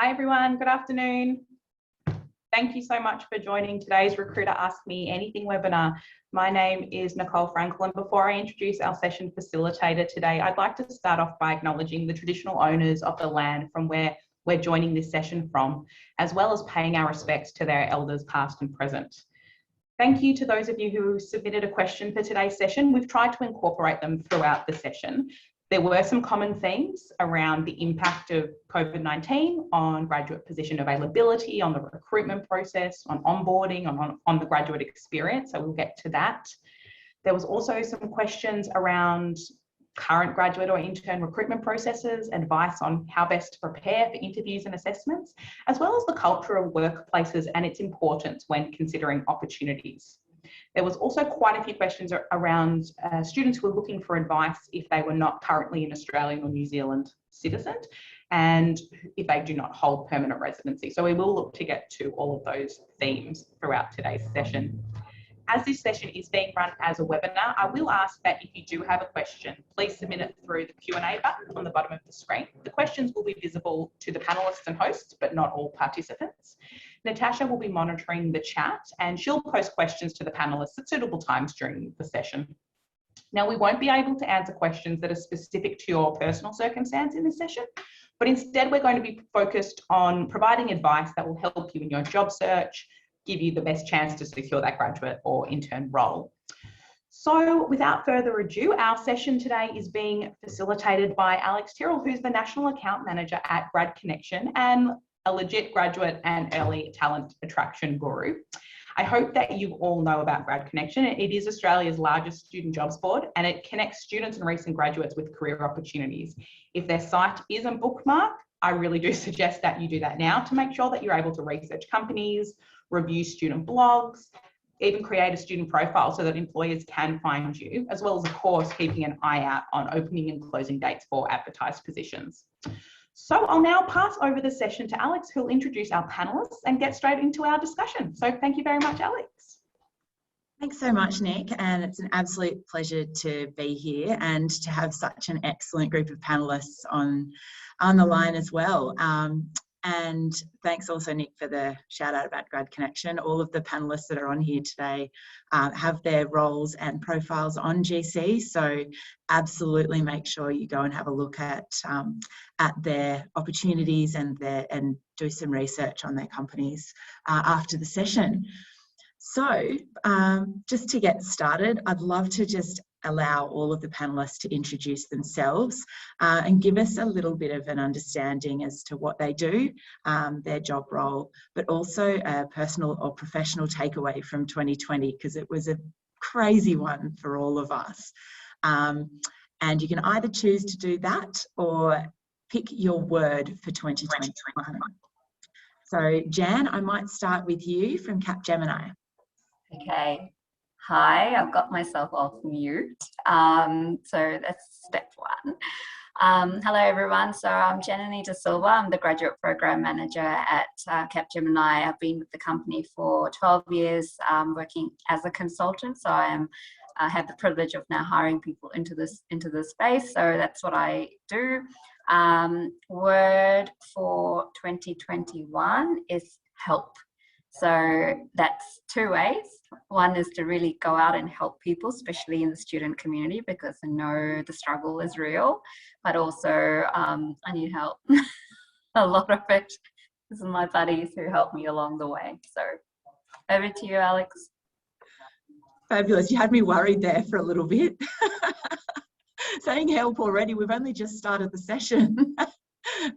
Hi everyone, good afternoon. Thank you so much for joining today's Recruiter Ask Me Anything webinar. My name is Nicole Frankel, and before I introduce our session facilitator today, I'd like to start off by acknowledging the traditional owners of the land from where we're joining this session from, as well as paying our respects to their elders past and present. Thank you to those of you who submitted a question for today's session. We've tried to incorporate them throughout the session. There were some common themes around the impact of COVID-19 on graduate position availability, on the recruitment process, on onboarding, on the graduate experience, so we'll get to that. There was also some questions around current graduate or intern recruitment processes, advice on how best to prepare for interviews and assessments, as well as the culture of workplaces and its importance when considering opportunities. There was also quite a few questions around students who were looking for advice if they were not currently an Australian or New Zealand citizen and if they do not hold permanent residency. So we will look to get to all of those themes throughout today's session. As this session is being run as a webinar, I will ask that if you do have a question, please submit it through the Q&A button on the bottom of the screen. The questions will be visible to the panelists and hosts, but not all participants. Natasha will be monitoring the chat and she'll post questions to the panelists at suitable times during the session. Now, we won't be able to answer questions that are specific to your personal circumstance in this session, but instead we're going to be focused on providing advice that will help you in your job search, give you the best chance to secure that graduate or intern role. So without further ado, our session today is being facilitated by Alex Tyrrell, who's the National Account Manager at Grad Connection and a legit graduate and early talent attraction guru. I hope that you all know about Grad Connection. It is Australia's largest student jobs board and it connects students and recent graduates with career opportunities. If their site isn't bookmarked, I really do suggest that you do that now to make sure that you're able to research companies, review student blogs, even create a student profile so that employers can find you, as well as, of course, keeping an eye out on opening and closing dates for advertised positions. So I'll now pass over the session to Alex, who'll introduce our panelists and get straight into our discussion. So thank you very much, Alex. Thanks so much, Nick, and it's an absolute pleasure to be here and to have such an excellent group of panelists on the line as well. And thanks also, Nick, for the shout out about Grad Connection. All of the panelists that are on here today have their roles and profiles on GC, so absolutely make sure you go and have a look at their opportunities and do some research on their companies after the session. So just to get started, I'd love to just allow all of the panelists to introduce themselves and give us a little bit of an understanding as to what they do, their job role, but also a personal or professional takeaway from 2020, because it was a crazy one for all of us. And you can either choose to do that or pick your word for 2021. So Jan, I might start with you from Capgemini. Okay. Hi, I've got myself off mute. So that's step one. Hello, everyone. So I'm Janani De Silva. I'm the Graduate Program Manager at Capgemini. I've been with the company for 12 years, working as a consultant. So I have the privilege of now hiring people into this space. So that's what I do. Word for 2021 is help. So that's two ways. One is to really go out and help people, especially in the student community, because I know the struggle is real, but also I need help. A lot of it. This is my buddies who helped me along the way. So over to you, Alex. Fabulous. You had me worried there for a little bit. Saying help already, we've only just started the session.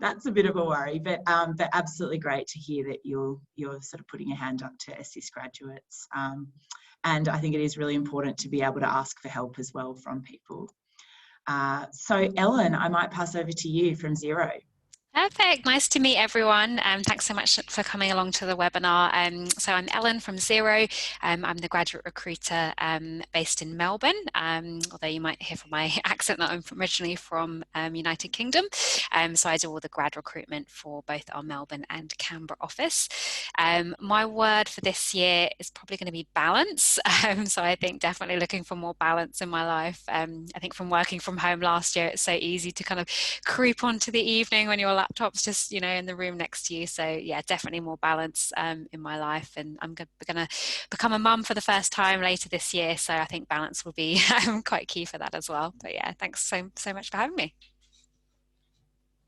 That's a bit of a worry, but absolutely great to hear that you're sort of putting your hand up to assist graduates. And I think it is really important to be able to ask for help as well from people. So Ellen, I might pass over to you from Xero. Perfect. Nice to meet everyone. Thanks so much for coming along to the webinar. So I'm Ellen from Xero. I'm the graduate recruiter based in Melbourne, although you might hear from my accent that I'm originally from United Kingdom. So I do all the grad recruitment for both our Melbourne and Canberra office. My word for this year is probably going to be balance. So I think definitely looking for more balance in my life. I think from working from home last year, it's so easy to kind of creep onto the evening when you're like, laptops just, you know, in the room next to you. So yeah, definitely more balance in my life, and I'm gonna become a mum for the first time later this year, so I think balance will be quite key for that as well. But yeah, thanks so much for having me.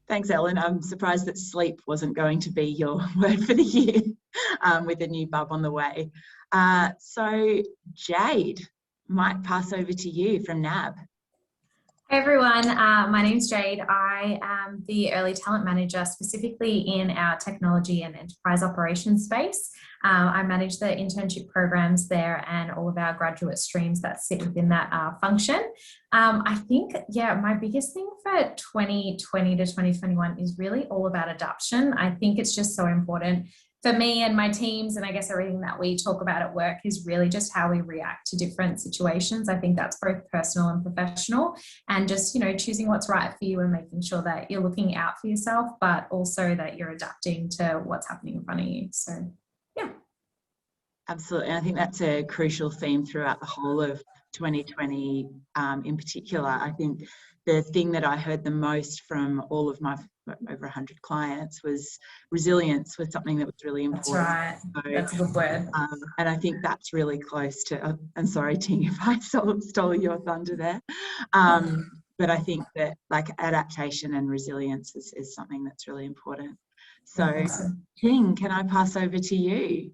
Thanks, Ellen. I'm surprised that sleep wasn't going to be your word for the year with a new bub on the way. So Jade, might pass over to you from NAB. Hey everyone, my name's Jade. I am the early talent manager specifically in our technology and enterprise operations space. I manage the internship programs there and all of our graduate streams that sit within that function. I think, yeah, my biggest thing for 2020 to 2021 is really all about adaptation. I think it's just so important for me and my teams, and I guess everything that we talk about at work is really just how we react to different situations. I think that's both personal and professional, and just, you know, choosing what's right for you and making sure that you're looking out for yourself, but also that you're adapting to what's happening in front of you. So, yeah. Absolutely. And I think that's a crucial theme throughout the whole of 2020 in particular. I think the thing that I heard the most from all of my over 100 clients was resilience was something that was really important. That's right. So, that's a good word. And I think that's really close to, I'm sorry, Ting, if I stole your thunder there. But I think that like adaptation and resilience is something that's really important. So Awesome. Ting, can I pass over to you?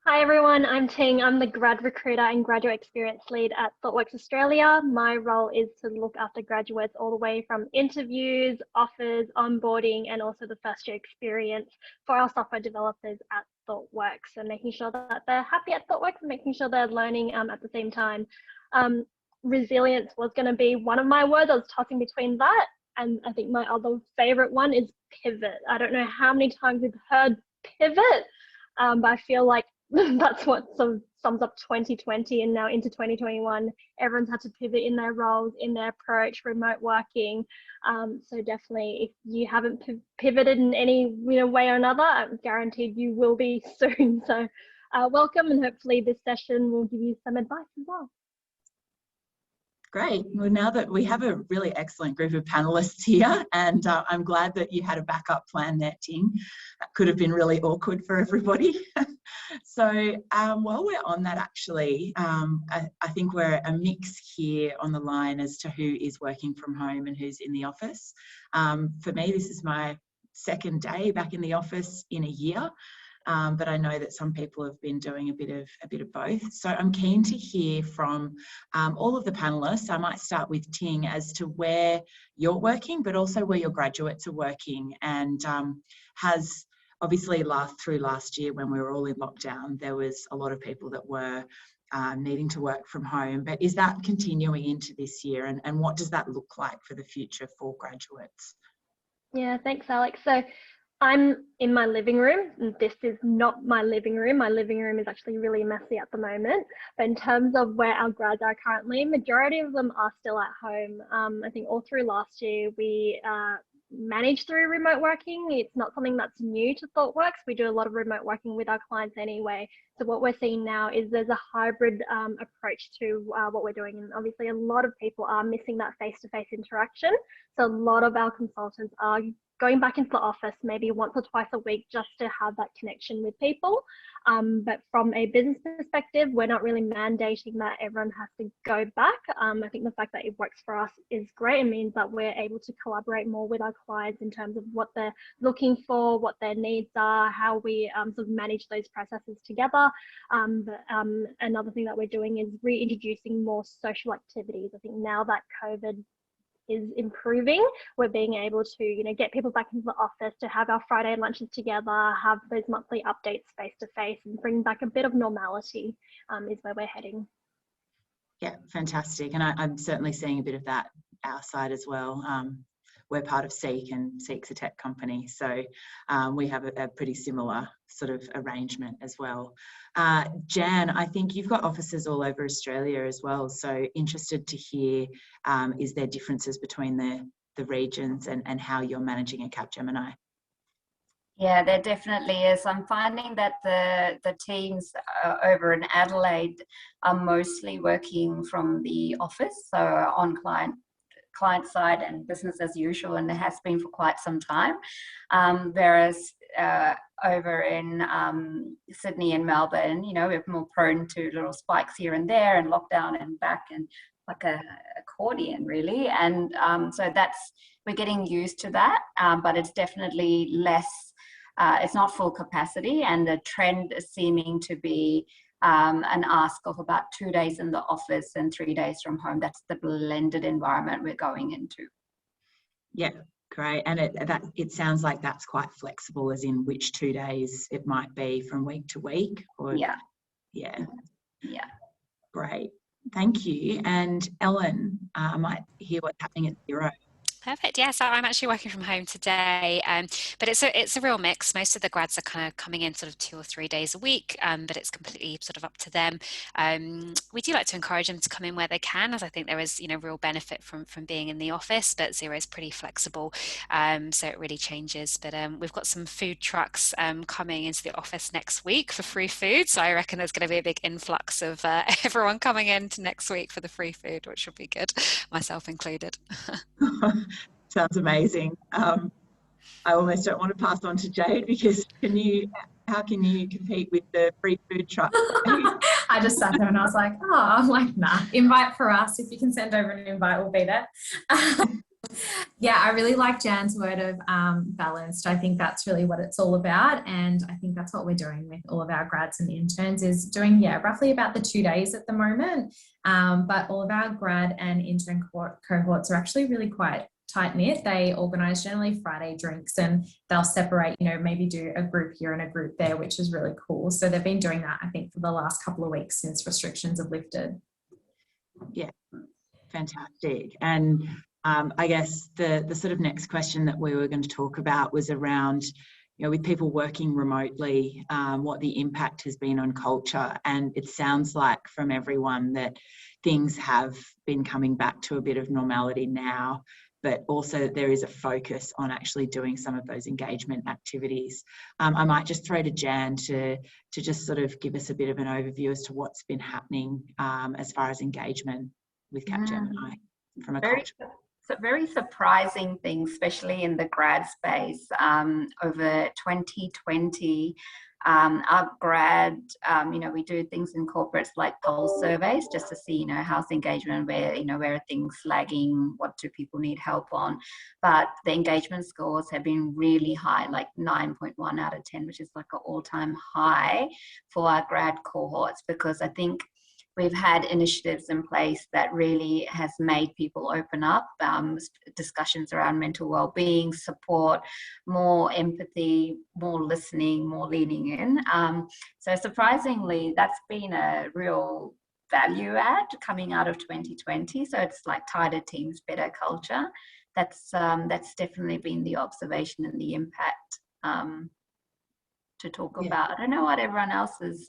Hi everyone, I'm Ting. I'm the grad recruiter and graduate experience lead at ThoughtWorks Australia. My role is to look after graduates all the way from interviews, offers, onboarding, and also the first year experience for our software developers at ThoughtWorks, and making sure that they're happy at ThoughtWorks and making sure they're learning at the same time. Resilience was going to be one of my words. I was tossing between that, and I think my other favorite one is pivot. I don't know how many times we've heard pivot, but I feel like that's what sort of sums up 2020 and now into 2021. Everyone's had to pivot in their roles, in their approach, remote working. So definitely, if you haven't pivoted in any way or another, I'm guaranteed you will be soon. So welcome, and hopefully this session will give you some advice as well. Great. Well, now that we have a really excellent group of panelists here, and I'm glad that you had a backup plan there, Ting. That could have been really awkward for everybody. So while we're on that, actually, I think we're a mix here on the line as to who is working from home and who's in the office. For me, this is my second day back in the office in a year. But I know that some people have been doing a bit of both. So I'm keen to hear from all of the panelists. I might start with Ting as to where you're working, but also where your graduates are working. And has obviously through last year when we were all in lockdown, there was a lot of people that were needing to work from home. But is that continuing into this year? And what does that look like for the future for graduates? Yeah, thanks, Alex. So I'm in my living room, and this is not my living room. My living room is actually really messy at the moment. But in terms of where our grads are currently, majority of them are still at home. I think all through last year, we managed through remote working. It's not something that's new to ThoughtWorks. We do a lot of remote working with our clients anyway. So what we're seeing now is there's a hybrid approach to what we're doing. And obviously a lot of people are missing that face-to-face interaction. So a lot of our consultants are going back into the office maybe once or twice a week just to have that connection with people. But from a business perspective, we're not really mandating that everyone has to go back. I think the fact that it works for us is great. It means that we're able to collaborate more with our clients in terms of what they're looking for, what their needs are, how we sort of manage those processes together. Another thing that we're doing is reintroducing more social activities. I think now that COVID is improving, we're being able to get people back into the office, to have our Friday lunches together, have those monthly updates face to face, and bring back a bit of normality is where we're heading. Yeah, fantastic. And I'm certainly seeing a bit of that our side as well. We're part of Seek, and Seek's a tech company, so we have a pretty similar sort of arrangement as well. Jan, I think you've got offices all over Australia as well, so interested to hear, is there differences between the regions and how you're managing at Capgemini? Yeah, there definitely is. I'm finding that the teams over in Adelaide are mostly working from the office, so on client client side and business as usual, and it has been for quite some time. Whereas over in Sydney and Melbourne, you know, we're more prone to little spikes here and there, and lockdown and back, and like a accordion really. And so we're getting used to that, but it's definitely less. It's not full capacity, and the trend is seeming to be an ask of about 2 days in the office and 3 days from home. That's the blended environment we're going into. Yeah, great. And it sounds like that's quite flexible, as in which 2 days it might be from week to week. Or, yeah. Great. Thank you. And Ellen, I might hear what's happening at Xero. Perfect. Yeah, so I'm actually working from home today, but it's a real mix. Most of the grads are kind of coming in sort of 2 or 3 days a week, but it's completely sort of up to them. We do like to encourage them to come in where they can, as I think there is, you know, real benefit from being in the office, but Xero is pretty flexible, so it really changes. But we've got some food trucks coming into the office next week for free food, so I reckon there's going to be a big influx of everyone coming in to next week for the free food, which will be good, myself included. Sounds amazing. I almost don't want to pass on to Jade, because how can you compete with the free food truck? I just sat there and I was like, nah, invite for us. If you can send over an invite, we'll be there. Yeah, I really like Jan's word of balanced. I think that's really what it's all about. And I think that's what we're doing with all of our grads and interns, is doing, roughly about the 2 days at the moment. But all of our grad and intern cohorts are actually really quite tight-knit. They organise generally Friday drinks, and they'll separate, you know, maybe do a group here and a group there, which is really cool. So they've been doing that, I think, for the last couple of weeks since restrictions have lifted. Yeah, fantastic. And I guess the sort of next question that we were going to talk about was around, you know, with people working remotely, what the impact has been on culture. And it sounds like from everyone that things have been coming back to a bit of normality now, but also there is a focus on actually doing some of those engagement activities. I might just throw to Jan to just sort of give us a bit of an overview as to what's been happening as far as engagement with Capgemini from a culture. It's a very surprising thing, especially in the grad space. Over 2020, our grad, you know, we do things in corporates like pulse surveys just to see, you know, how's engagement, where are things lagging, what do people need help on. But the engagement scores have been really high, like 9.1 out of 10, which is like an all-time high for our grad cohorts, because I think we've had initiatives in place that really has made people open up, discussions around mental well-being, support, more empathy, more listening, more leaning in. So surprisingly, that's been a real value add coming out of 2020. So it's like tighter teams, better culture. That's definitely been the observation and the impact to talk about. I don't know what everyone else's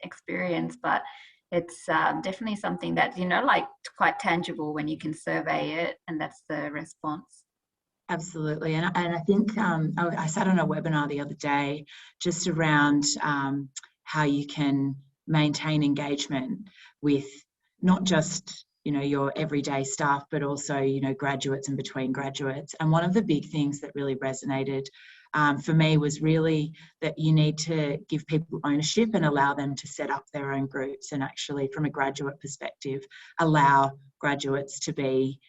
experience, but it's definitely something that, you know, like quite tangible when you can survey it, and that's the response. Absolutely. And I think I sat on a webinar the other day just around how you can maintain engagement with not just, you know, your everyday staff, but also, you know, graduates and between graduates. And one of the big things that really resonated for me was really that you need to give people ownership and allow them to set up their own groups, and actually from a graduate perspective allow graduates to be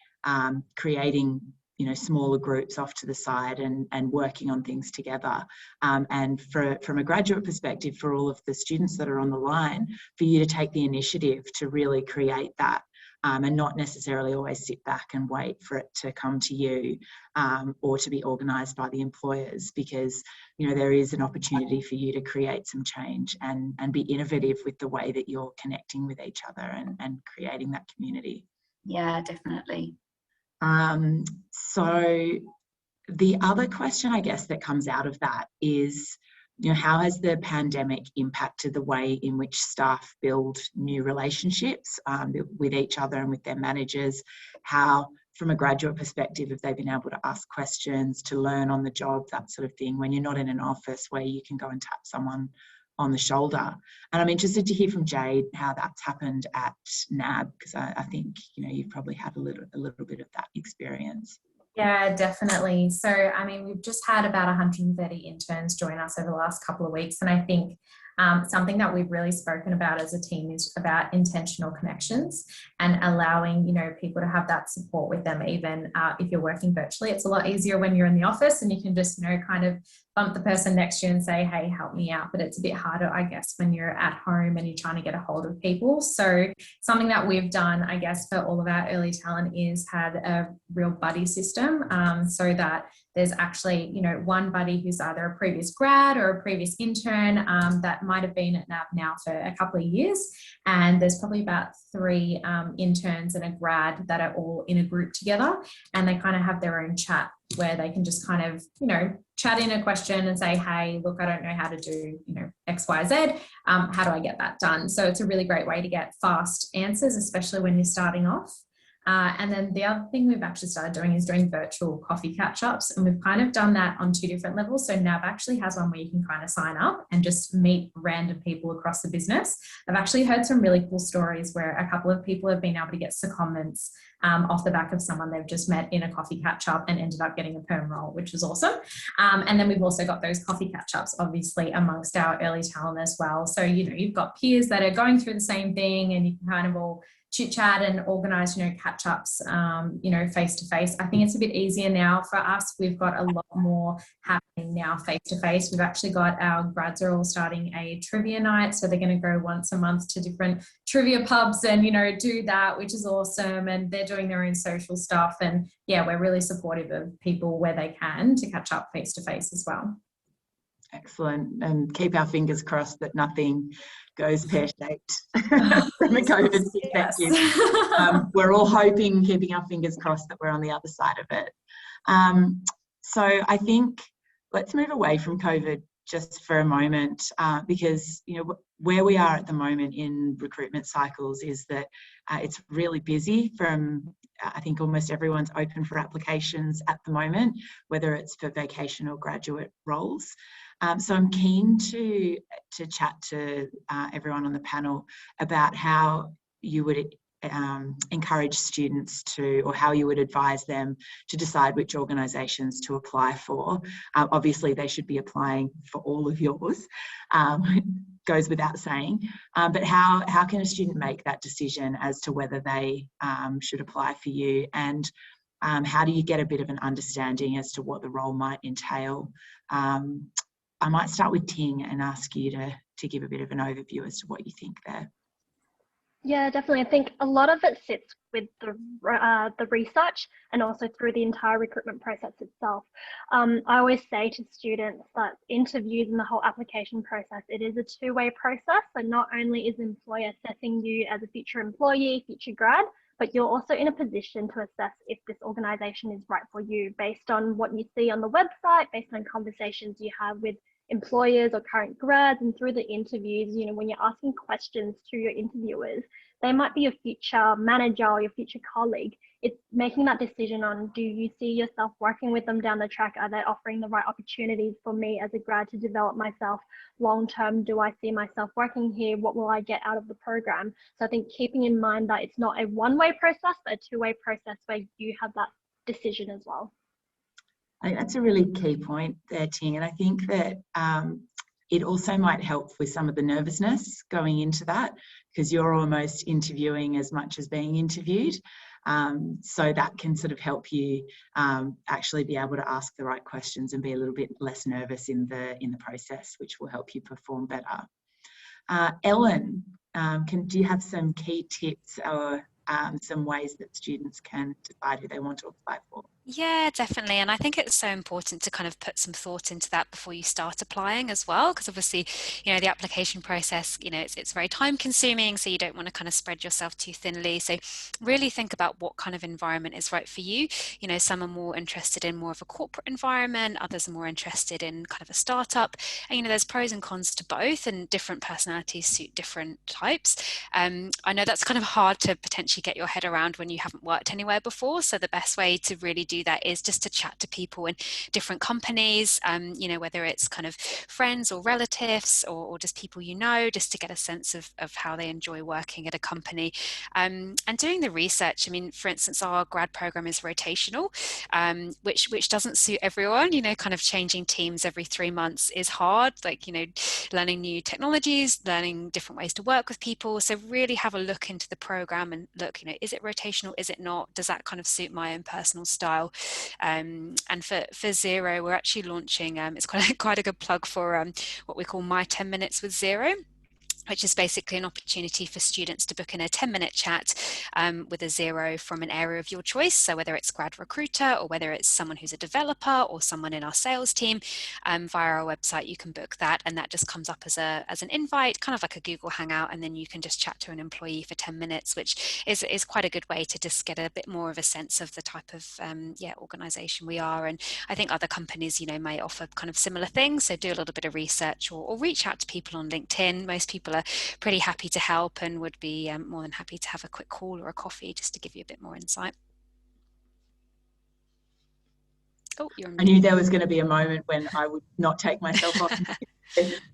creating, you know, smaller groups off to the side and working on things together. And from a graduate perspective, for all of the students that are on the line, for you to take the initiative to really create that. And not necessarily always sit back and wait for it to come to you or to be organised by the employers, because, you know, there is an opportunity for you to create some change and be innovative with the way that you're connecting with each other and creating that community. Yeah, definitely. So the other question, I guess, that comes out of that is, you know, how has the pandemic impacted the way in which staff build new relationships with each other and with their managers? How, from a graduate perspective, have they been able to ask questions, to learn on the job, that sort of thing, when you're not in an office where you can go and tap someone on the shoulder. And I'm interested to hear from Jade how that's happened at NAB, because I think, you know, you've probably had a little bit of that experience. Yeah, definitely. So, I mean, we've just had about 130 interns join us over the last couple of weeks. And I think something that we've really spoken about as a team is about intentional connections and allowing, you know, people to have that support with them, even if you're working virtually. It's a lot easier when you're in the office and you can just, you know, kind of bump the person next to you and say, hey, help me out. But it's a bit harder, I guess, when you're at home and you're trying to get a hold of people. So something that we've done, I guess, for all of our early talent is had a real buddy system, so that there's actually, you know, one buddy who's either a previous grad or a previous intern that might have been at NAB now for a couple of years. And there's probably about 3 interns and a grad that are all in a group together, and they kind of have their own chat where they can just kind of, you know, chat in a question and say, hey, look, I don't know how to do, you know, X, Y, Z. How do I get that done? So it's a really great way to get fast answers, especially when you're starting off. And then the other thing we've actually started doing is doing virtual coffee catch-ups, and we've kind of done that on 2 different levels. So NAB actually has one where you can kind of sign up and just meet random people across the business. I've actually heard some really cool stories where a couple of people have been able to get secondments off the back of someone they've just met in a coffee catch-up and ended up getting a perm role, which is awesome. And then we've also got those coffee catch-ups, obviously, amongst our early talent as well. So, you know, you've got peers that are going through the same thing, and you can kind of all chit chat and organize, you know, catch ups, you know, face to face. I think it's a bit easier now for us. We've got a lot more happening now face to face. We've actually got our grads are all starting a trivia night. So they're going to go once a month to different trivia pubs and, you know, do that, which is awesome. And they're doing their own social stuff. And yeah, we're really supportive of people where they can to catch up face to face as well. Excellent. And keep our fingers crossed that nothing goes pear-shaped from a COVID perspective. Yes. We're all hoping, keeping our fingers crossed, that we're on the other side of it. So I think let's move away from COVID just for a moment, because, you know, where we are at the moment in recruitment cycles is that it's really busy. I think almost everyone's open for applications at the moment, whether it's for vacation or graduate roles. So I'm keen to chat to everyone on the panel about how you would encourage students to, or how you would advise them to decide which organisations to apply for. Obviously, they should be applying for all of yours. Goes without saying. But how can a student make that decision as to whether they should apply for you? And how do you get a bit of an understanding as to what the role might entail? I might start with Ting and ask you to give a bit of an overview as to what you think there. Yeah, definitely. I think a lot of it sits with the research and also through the entire recruitment process itself. I always say to students that interviews and the whole application process, it is a two-way process. So not only is the employer assessing you as a future employee, future grad, but you're also in a position to assess if this organisation is right for you based on what you see on the website, based on conversations you have with employers or current grads, and through the interviews, you know, when you're asking questions to your interviewers, they might be your future manager or your future colleague. It's making that decision on, do you see yourself working with them down the track? Are they offering the right opportunities for me as a grad to develop myself long term? Do I see myself working here? What will I get out of the program? So I think keeping in mind that it's not a one-way process, but a two-way process where you have that decision as well. I think that's a really key point there, Ting, and I think that it also might help with some of the nervousness going into that, because you're almost interviewing as much as being interviewed. So that can sort of help you actually be able to ask the right questions and be a little bit less nervous in the process, which will help you perform better. Ellen, do you have some key tips or some ways that students can decide who they want to apply for? Yeah, definitely. And I think it's so important to kind of put some thought into that before you start applying as well, because obviously, you know, the application process, you know, it's very time consuming, so you don't want to kind of spread yourself too thinly. So really think about what kind of environment is right for you. You know, some are more interested in more of a corporate environment, others are more interested in kind of a startup. And, you know, there's pros and cons to both, and different personalities suit different types. I know that's kind of hard to potentially get your head around when you haven't worked anywhere before. So the best way to really do do that is just to chat to people in different companies, you know, whether it's kind of friends or relatives or just people you know, just to get a sense of how they enjoy working at a company. And doing the research, I mean, for instance, our grad program is rotational, which doesn't suit everyone. You know, kind of changing teams every 3 months is hard, like, you know, learning new technologies, learning different ways to work with people. So really have a look into the program and look, you know, is it rotational, is it not, does that kind of suit my own personal style? And for Xero, we're actually launching, it's quite a good plug for what we call My 10 Minutes with Xero, which is basically an opportunity for students to book in a 10-minute chat with a Xero from an area of your choice. So whether it's grad recruiter or whether it's someone who's a developer or someone in our sales team, via our website, you can book that, and that just comes up as an invite, kind of like a Google Hangout, and then you can just chat to an employee for 10 minutes, which is quite a good way to just get a bit more of a sense of the type of organization we are. And I think other companies, you know, may offer kind of similar things. So do a little bit of research or reach out to people on LinkedIn. Most people are pretty happy to help and would be more than happy to have a quick call or a coffee just to give you a bit more insight. Oh, you're on mute. I knew there was going to be a moment when I would not take myself off.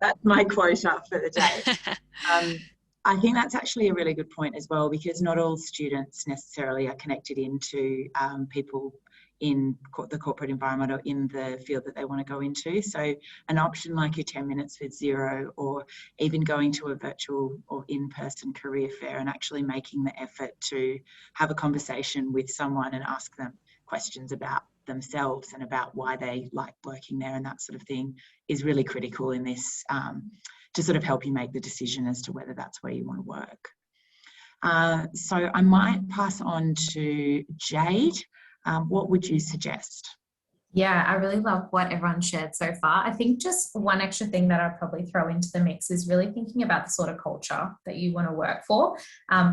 That's my quota for the day. I think that's actually a really good point as well, because not all students necessarily are connected into people in the corporate environment or in the field that they want to go into. So an option like your 10 minutes with Xero, or even going to a virtual or in-person career fair and actually making the effort to have a conversation with someone and ask them questions about themselves and about why they like working there and that sort of thing is really critical in this, to sort of help you make the decision as to whether that's where you want to work. So I might pass on to Jade. What would you suggest? Yeah, I really love what everyone shared so far. I think just one extra thing that I'd probably throw into the mix is really thinking about the sort of culture that you want to work for.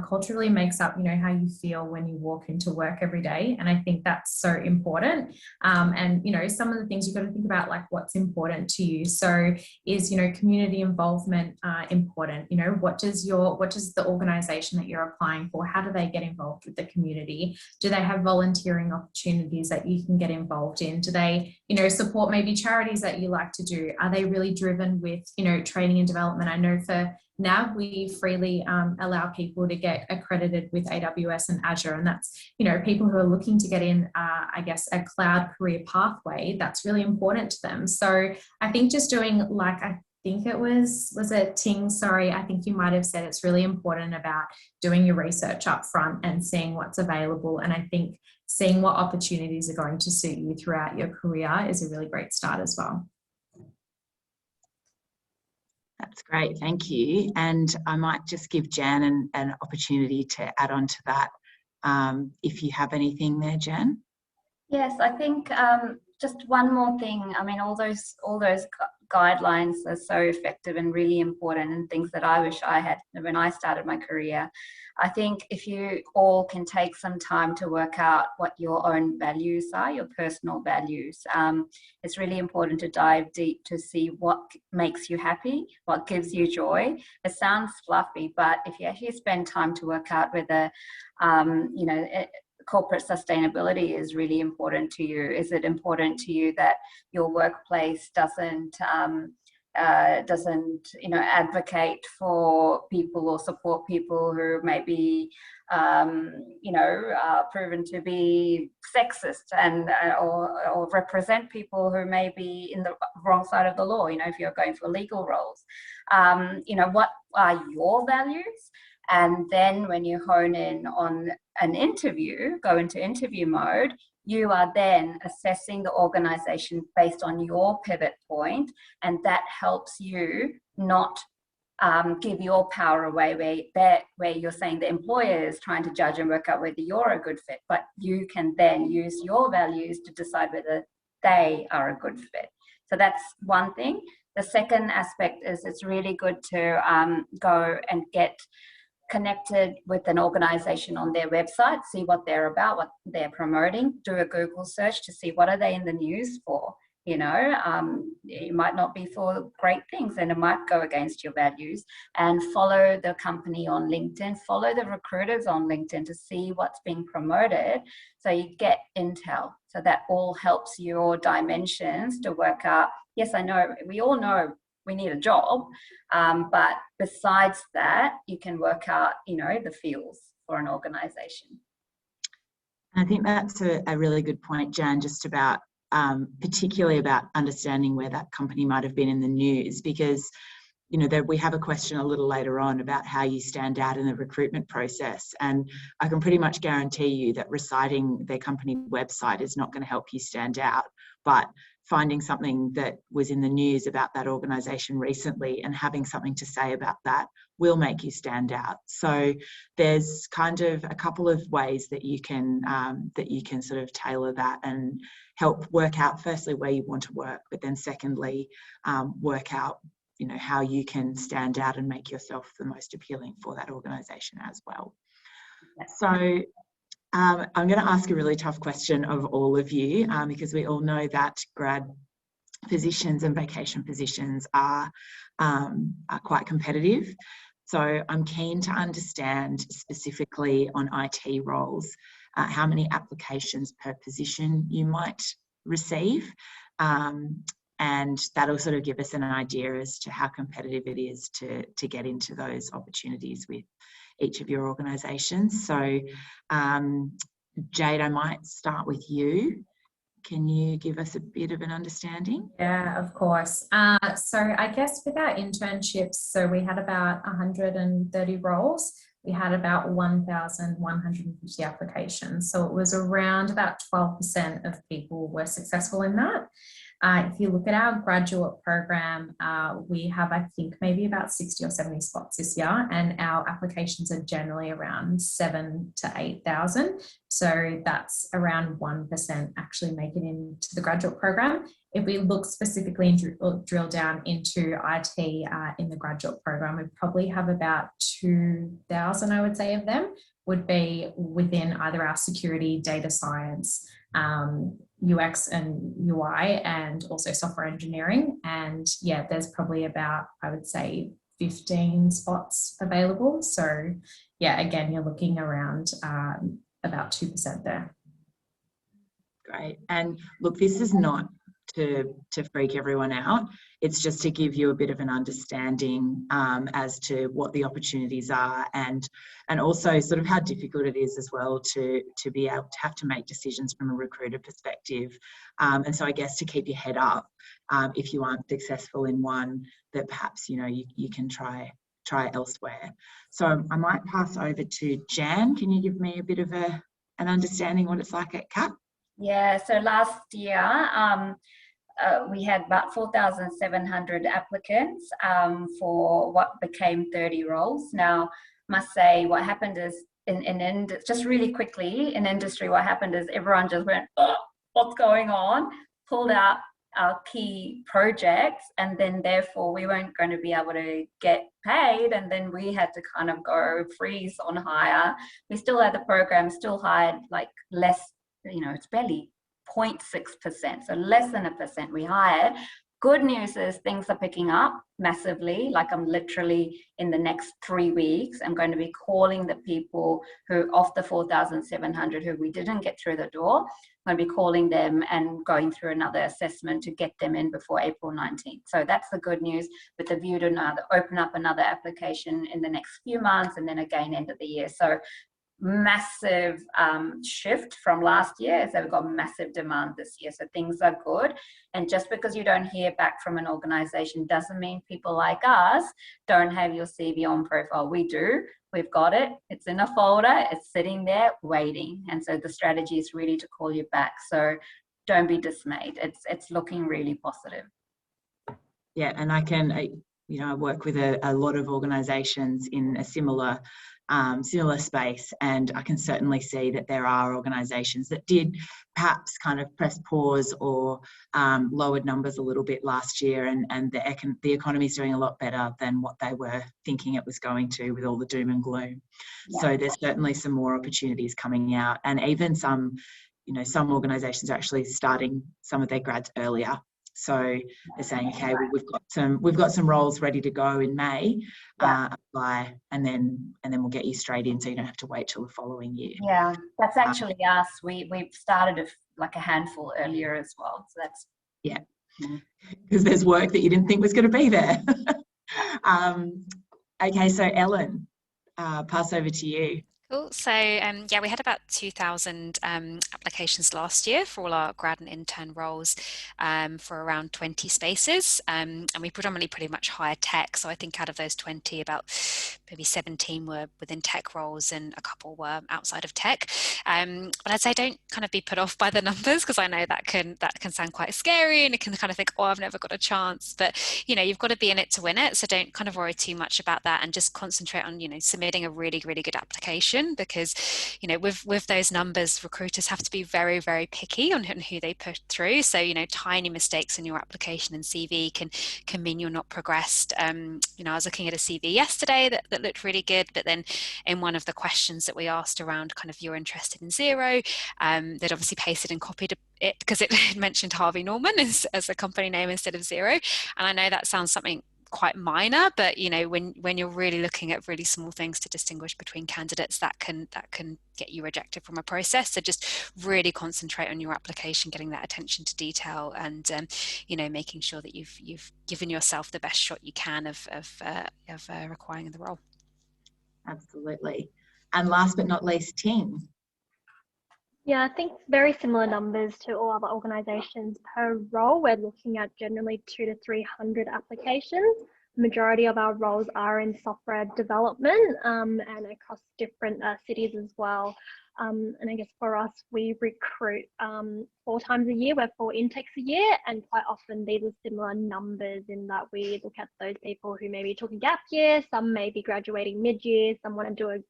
Culture really makes up, you know, how you feel when you walk into work every day. And I think that's so important. And, you know, some of the things you've got to think about, like what's important to you. So is, you know, community involvement important? You know, what does the organization that you're applying for, how do they get involved with the community? Do they have volunteering opportunities that you can get involved in? Do they, you know, support maybe charities that you like to do? Are they really driven with, you know, training and development? I know for now we freely allow people to get accredited with AWS and Azure, and that's, you know, people who are looking to get in, I guess, a cloud career pathway. That's really important to them. So I think just doing, like, I think it was it Ting? Sorry, I think you might have said it's really important about doing your research up front and seeing what's available. And I think seeing what opportunities are going to suit you throughout your career is a really great start as well. That's great, thank you. And I might just give Jan an opportunity to add on to that, if you have anything there, Jan. Yes, I think just one more thing. I mean, all those guidelines are so effective and really important, and things that I wish I had when I started my career. I think if you all can take some time to work out what your own values are, your personal values, it's really important to dive deep to see what makes you happy, what gives you joy. It sounds fluffy, but if you actually spend time to work out whether, you know, corporate sustainability is really important to you. Is it important to you that your workplace doesn't you know, advocate for people or support people who may be you know, proven to be sexist and or represent people who may be in the wrong side of the law, you know, if you're going for legal roles. You know, what are your values? And then when you hone in on an interview, go into interview mode, you are then assessing the organization based on your pivot point, and that helps you not give your power away where you're saying the employer is trying to judge and work out whether you're a good fit, but you can then use your values to decide whether they are a good fit. So that's one thing. The second aspect is it's really good to go and get connected with an organization on their website, see what they're about, what they're promoting, do a Google search to see what are they in the news for. You know, it might not be for great things, and it might go against your values. And follow the company on LinkedIn, follow the recruiters on LinkedIn to see what's being promoted, so you get intel. So that all helps your dimensions to work out, yes, I know, we all know we need a job, but besides that, you can work out, you know, the feels for an organization. I think that's a really good point, Jan, just about particularly about understanding where that company might have been in the news, because you know, we have a question a little later on about how you stand out in the recruitment process, and I can pretty much guarantee you that reciting their company website is not going to help you stand out, but finding something that was in the news about that organisation recently and having something to say about that will make you stand out. So there's kind of a couple of ways that you can sort of tailor that and help work out, firstly, where you want to work, but then secondly, work out, you know, how you can stand out and make yourself the most appealing for that organisation as well. So I'm going to ask a really tough question of all of you, because we all know that grad positions and vacation positions are quite competitive. So I'm keen to understand specifically on IT roles, how many applications per position you might receive. And that'll sort of give us an idea as to how competitive it is to get into those opportunities with each of your organisations. So Jade, I might start with you. Can you give us a bit of an understanding? Yeah, of course. So I guess with our internships, so we had about 130 roles. We had about 1,150 applications. So it was around about 12% of people were successful in that. If you look at our graduate program, we have, I think, maybe about 60 or 70 spots this year, and our applications are generally around 7,000 to 8,000. So that's around 1% actually make it into the graduate program. If we look specifically and drill down into IT in the graduate program, we probably have about 2,000, I would say, of them would be within either our security, data science, UX and UI, and also software engineering. And yeah, there's probably about, I would say, 15 spots available. So yeah, again, you're looking around about 2% there. Great. And look, this is not to freak everyone out. It's just to give you a bit of an understanding as to what the opportunities are, and also sort of how difficult it is as well to be able to have to make decisions from a recruiter perspective. And so I guess to keep your head up, if you aren't successful in one, that perhaps, you know, you can try elsewhere. So I might pass over to Jan. Can you give me a bit of an understanding what it's like at CAP? Yeah, so last year we had about 4,700 applicants for what became 30 roles. Now, must say what happened is in just really quickly in industry, what happened is everyone just went, oh, what's going on? Pulled out our key projects, and then therefore we weren't going to be able to get paid, and then we had to kind of go freeze on hire. We still had the program, still hired like less, you know, it's barely 0.6%, so less than 1% we hired. Good news is things are picking up massively. Like I'm literally in the next 3 weeks, I'm going to be calling the people who, of the 4,700 who we didn't get through the door, I'm going to be calling them and going through another assessment to get them in before April 19th. So that's the good news, with the view to now open up another application in the next few months, and then again end of the year. So massive shift from last year, so we've got massive demand this year, so things are good. And just because you don't hear back from an organization doesn't mean people like us don't have your CV on profile. We do, we've got it, it's in a folder, it's sitting there waiting, and so the strategy is really to call you back. So don't be dismayed, it's looking really positive. Yeah, and I can, you know, I work with a lot of organizations in a similar space, and I can certainly see that there are organisations that did perhaps kind of press pause or lowered numbers a little bit last year, and the economy is doing a lot better than what they were thinking it was going to, with all the doom and gloom. Yeah. So there's certainly some more opportunities coming out, and even some, you know, some organisations are actually starting some of their grads earlier So they're saying, okay, well, we've got some roles ready to go in May, apply, and then we'll get you straight in, so you don't have to wait till the following year. Yeah, that's actually us. We've started like a handful earlier as well. So that's because there's work that you didn't think was going to be there. Okay, so Ellen, pass over to you. Cool. So yeah, we had about 2,000 applications last year for all our grad and intern roles, for around 20 spaces, and we predominantly pretty much hire tech. So I think out of those 20, about maybe 17 were within tech roles and a couple were outside of tech. But I'd say don't kind of be put off by the numbers, because I know that can sound quite scary, and you can kind of think, oh, I've never got a chance. But you've got to be in it to win it. So don't kind of worry too much about that, and just concentrate on submitting a really, really good application. Because with those numbers, recruiters have to be very, very picky on who they put through. So tiny mistakes in your application and CV can mean you're not progressed. I was looking at a CV yesterday that looked really good, but then in one of the questions that we asked around kind of you're interested in Xero, they'd obviously pasted and copied it because it mentioned Harvey Norman as a company name instead of Xero. And I know that sounds something quite minor, but when you're really looking at really small things to distinguish between candidates, that can get you rejected from a process. So just really concentrate on your application, getting that attention to detail, and making sure that you've given yourself the best shot you can of requiring the role. Absolutely. And last but not least, Ting. Yeah, I think very similar numbers to all other organisations per role. We're looking at generally 200 to 300 applications. Majority of our roles are in software development, and across different cities as well. And I guess for us, we recruit 4 times a year. We're 4 intakes a year, and quite often these are similar numbers in that we look at those people who maybe took a gap year, some may be graduating mid-year, some want to do a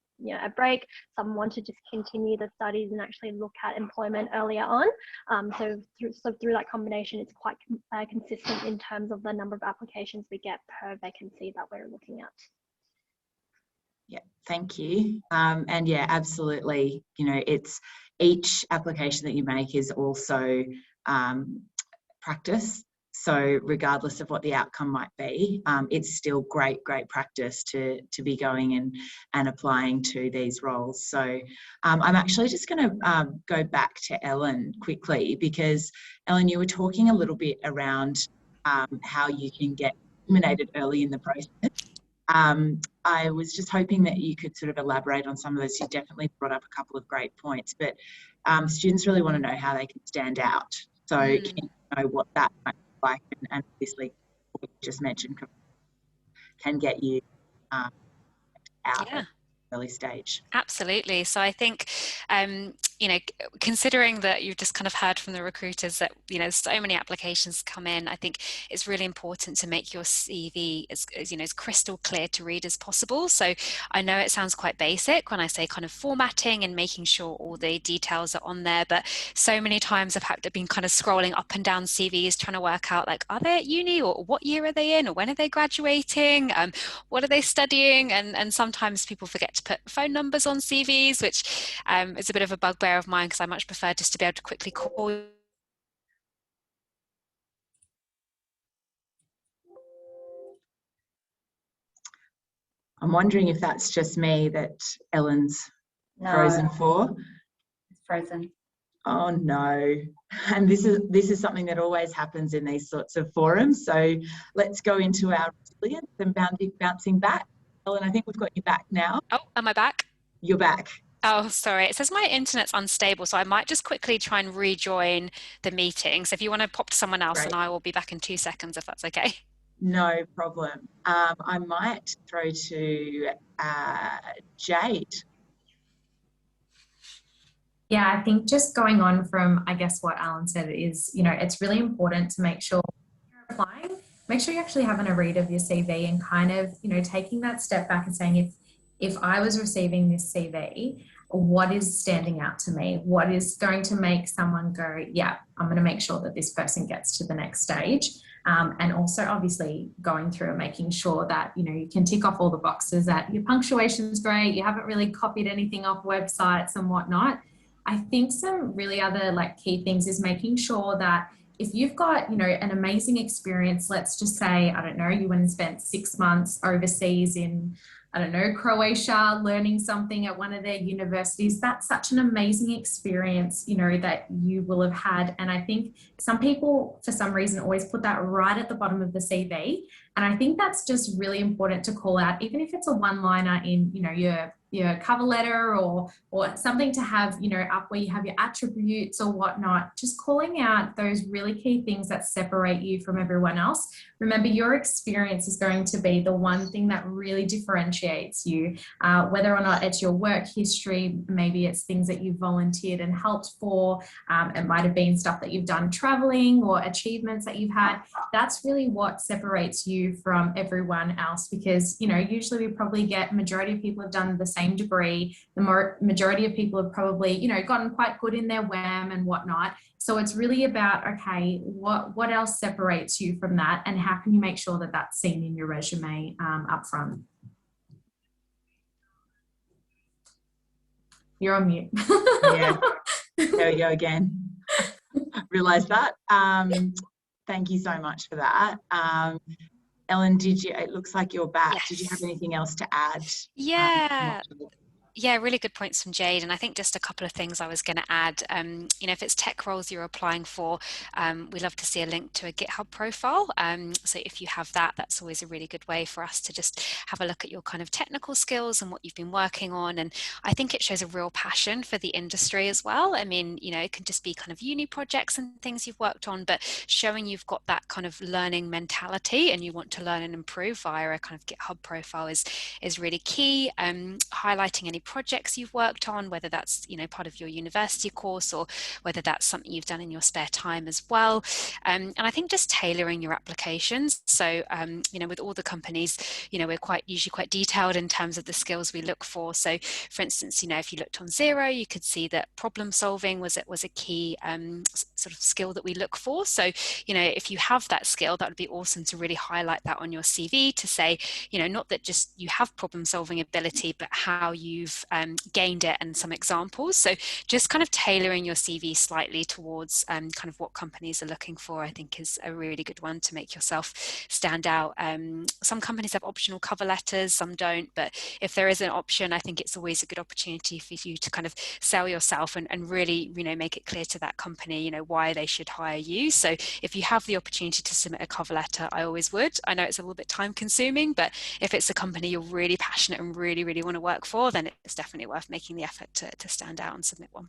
break, some want to just continue the studies and actually look at employment earlier on. So through that combination, it's quite consistent in terms of the number of applications we get per vacancy that we're looking at. Yeah, thank you. And yeah, absolutely. It's each application that you make is also practice. So regardless of what the outcome might be, it's still great practice to be going and applying to these roles. So I'm actually just going to go back to Ellen quickly, because Ellen, you were talking a little bit around how you can get eliminated early in the process. I was just hoping that you could sort of elaborate on some of those. You definitely brought up a couple of great points, but students really want to know how they can stand out. So can you know what that might be like, and obviously what you just mentioned can get you out at an early stage. Absolutely. So I think, considering that you've just kind of heard from the recruiters that, so many applications come in, I think it's really important to make your CV as crystal clear to read as possible. So I know it sounds quite basic when I say kind of formatting and making sure all the details are on there, but so many times I've been kind of scrolling up and down CVs trying to work out, like, are they at uni, or what year are they in, or when are they graduating, what are they studying, and sometimes people forget to put phone numbers on CVs, which is a bit of a bugbear of mine, because I much prefer just to be able to quickly call. I'm wondering if that's just me that Ellen's frozen for. It's frozen. Oh no. And this is something that always happens in these sorts of forums. So let's go into our resilience and bouncing back. Ellen, I think we've got you back now. Oh, am I back? You're back. Oh, sorry. It says my internet's unstable, so I might just quickly try and rejoin the meeting. So if you want to pop to someone else, and I will be back in 2 seconds, if that's okay. No problem. I might throw to Jade. Yeah, I think just going on from, I guess, what Alan said is, it's really important to make sure you're applying, make sure you're actually having a read of your CV and kind of, taking that step back and saying, if I was receiving this CV, what is standing out to me? What is going to make someone go, yeah, I'm going to make sure that this person gets to the next stage. And also obviously going through and making sure that, you can tick off all the boxes, that your punctuation's great, you haven't really copied anything off websites and whatnot. I think some really other key things is making sure that if you've got, you know, an amazing experience, let's just say, I don't know, you went and spent 6 months overseas in, I don't know, Croatia, learning something at one of their universities. That's such an amazing experience, you know, that you will have had. And I think some people, for some reason, always put that right at the bottom of the CV. And I think that's just really important to call out, even if it's a one-liner in, you know, your cover letter or something to have, you know, up where you have your attributes or whatnot, just calling out those really key things that separate you from everyone else. Remember, your experience is going to be the one thing that really differentiates you, whether or not it's your work history, maybe it's things that you've volunteered and helped for, it might have been stuff that you've done traveling or achievements that you've had. That's really what separates you from everyone else, because, you know, usually we probably get, majority of people have done the same degree, the majority of people have probably, you know, gotten quite good in their WAM and whatnot. So it's really about, okay, what else separates you from that, and how can you make sure that that's seen in your resume up front? You're on mute. Yeah, there we go again. Realised that. Thank you so much for that. Ellen, it looks like you're back. Yes. Did you have anything else to add? Yeah, really good points from Jade. And I think just a couple of things I was going to add. You know, if it's tech roles you're applying for, we love to see a link to a GitHub profile. So if you have that, that's always a really good way for us to just have a look at your kind of technical skills and what you've been working on. And I think it shows a real passion for the industry as well. I mean, you know, it can just be kind of uni projects and things you've worked on, but showing you've got that kind of learning mentality and you want to learn and improve via a kind of GitHub profile is really key. Highlighting any projects you've worked on, whether that's, you know, part of your university course or whether that's something you've done in your spare time as well. And I think just tailoring your applications. So, you know, with all the companies, you know, we're usually quite detailed in terms of the skills we look for. So, for instance, you know, if you looked on Xero, you could see that problem solving was a key sort of skill that we look for. So, you know, if you have that skill, that would be awesome to really highlight that on your CV to say, you know, not that just you have problem solving ability, but how you've gained it and some examples. So just kind of tailoring your CV slightly towards kind of what companies are looking for, I think is a really good one to make yourself stand out. Some companies have optional cover letters, some don't, but if there is an option, I think it's always a good opportunity for you to kind of sell yourself and really, you know, make it clear to that company, you know, why they should hire you. So if you have the opportunity to submit a cover letter, I always would. I know it's a little bit time consuming, but if it's a company you're really passionate and really, really want to work for, then it's definitely worth making the effort to stand out and submit one.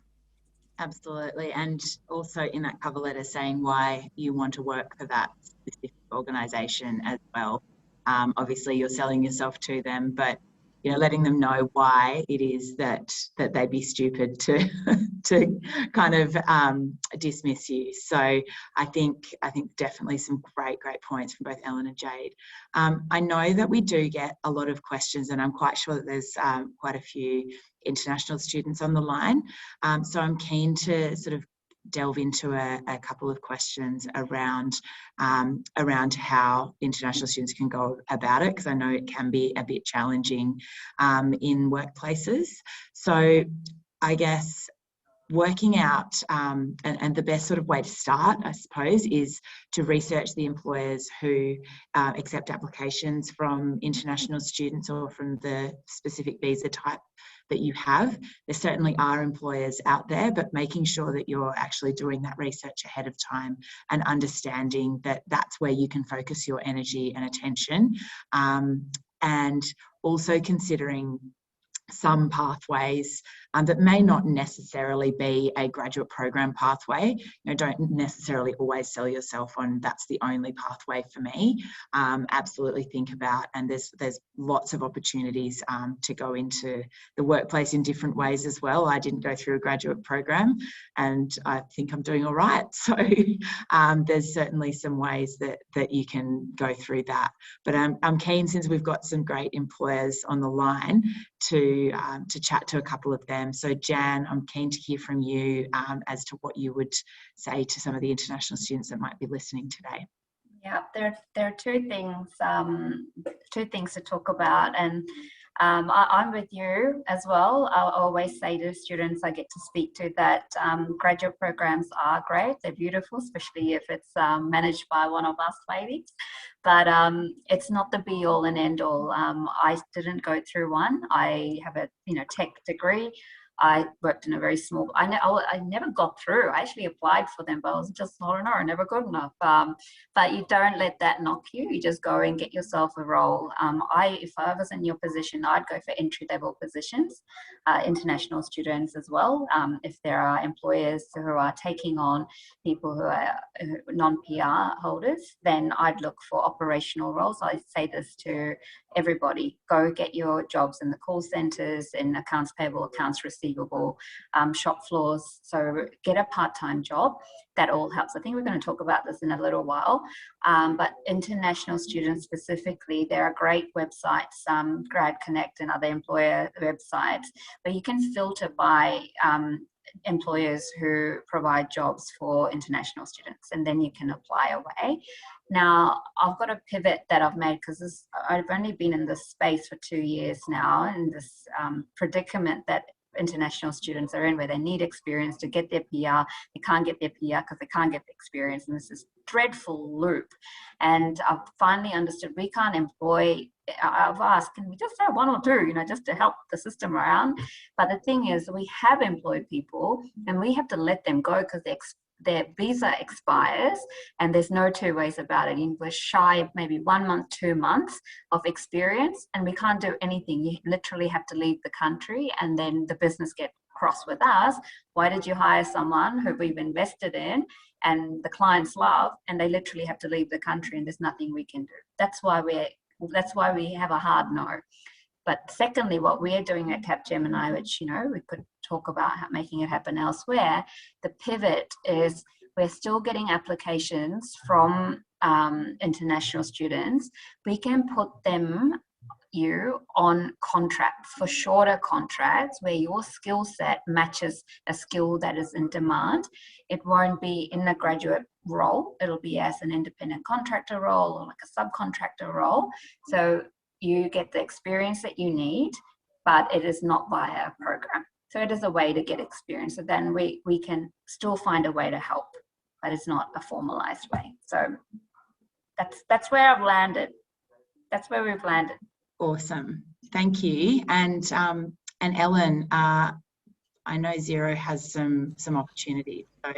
Absolutely. And also in that cover letter saying why you want to work for that specific organisation as well. Obviously you're selling yourself to them, but, you know, letting them know why it is that they'd be stupid to to kind of dismiss you. So I think definitely some great points from both Ellen and Jade. I know that we do get a lot of questions, and I'm quite sure that there's quite a few international students on the line. So I'm keen to sort of delve into a couple of questions around how international students can go about it, because I know it can be a bit challenging in workplaces. So I guess working out and the best sort of way to start, I suppose, is to research the employers who accept applications from international students or from the specific visa type that you have. There certainly are employers out there, but making sure that you're actually doing that research ahead of time and understanding that that's where you can focus your energy and attention, and also considering some pathways that may not necessarily be a graduate program pathway. You know, don't necessarily always sell yourself on that's the only pathway for me. Absolutely think about, and there's lots of opportunities to go into the workplace in different ways as well. I didn't go through a graduate program, and I think I'm doing all right. So there's certainly some ways that you can go through that. But I'm keen, since we've got some great employers on the line, to chat to a couple of them. So Jan, I'm keen to hear from you as to what you would say to some of the international students that might be listening today. Yeah, there are two things to talk about, and I'm with you as well. I'll always say to students I get to speak to that graduate programs are great. They're beautiful, especially if it's managed by one of us ladies. But it's not the be all and end all. I didn't go through one. I have a tech degree. I worked in a very small, I never got through. I actually applied for them, but I was just, I don't know, never good enough. But you don't let that knock you. You just go and get yourself a role. If I was in your position, I'd go for entry-level positions, international students as well. If there are employers who are taking on people who are non-PR holders, then I'd look for operational roles. I say this to everybody: go get your jobs in the call centres, in accounts payable, accounts receivable, shop floors. So get a part-time job. That all helps. I think we're going to talk about this in a little while. But international students specifically, there are great websites, Grad Connect and other employer websites, where you can filter by employers who provide jobs for international students, and then you can apply away. Now, I've got a pivot that I've made because I've only been in this space for 2 years now, in this predicament that international students are in, where they need experience to get their PR. They can't get their PR because they can't get the experience, and this is dreadful loop. And I've finally understood we can't employ. I've asked, can we just have one or two, just to help the system around? But the thing is, we have employed people and we have to let them go because their visa expires, and there's no two ways about it. We're shy of maybe 1 month, 2 months of experience, and we can't do anything. You literally have to leave the country, and then the business get cross with us. Why did you hire someone who we've invested in and the clients love, and they literally have to leave the country, and there's nothing we can do? That's why we have a hard no. But secondly, what we're doing at Capgemini, which, we could talk about making it happen elsewhere, the pivot is we're still getting applications from international students. We can put you on contracts, for shorter contracts where your skill set matches a skill that is in demand. It won't be in a graduate role. It'll be as an independent contractor role or like a subcontractor role. So you get the experience that you need, but it is not via a program. So it is a way to get experience. So then we can still find a way to help, but it's not a formalized way. So that's where I've landed. That's where we've landed. Awesome. Thank you. And Ellen, I know Xero has some opportunities. So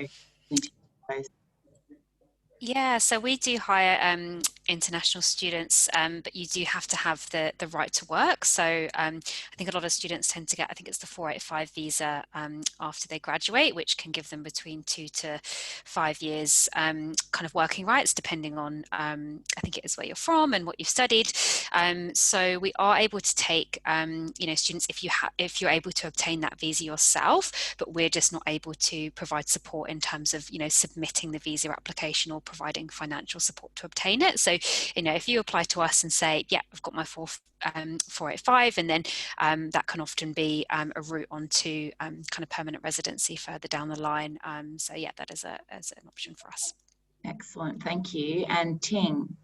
yeah, so we do hire international students, but you do have to have the right to work. So I think a lot of students tend to get, I think it's the 485 visa after they graduate, which can give them between 2 to 5 years kind of working rights, depending on, I think it is where you're from and what you've studied. So we are able to take, students if you're able to obtain that visa yourself, but we're just not able to provide support in terms of, submitting the visa application or providing financial support to obtain it. So, if you apply to us and say, yeah, I've got my 485, and then that can often be a route onto kind of permanent residency further down the line. So yeah, that is an option for us. Excellent, thank you. And Ting.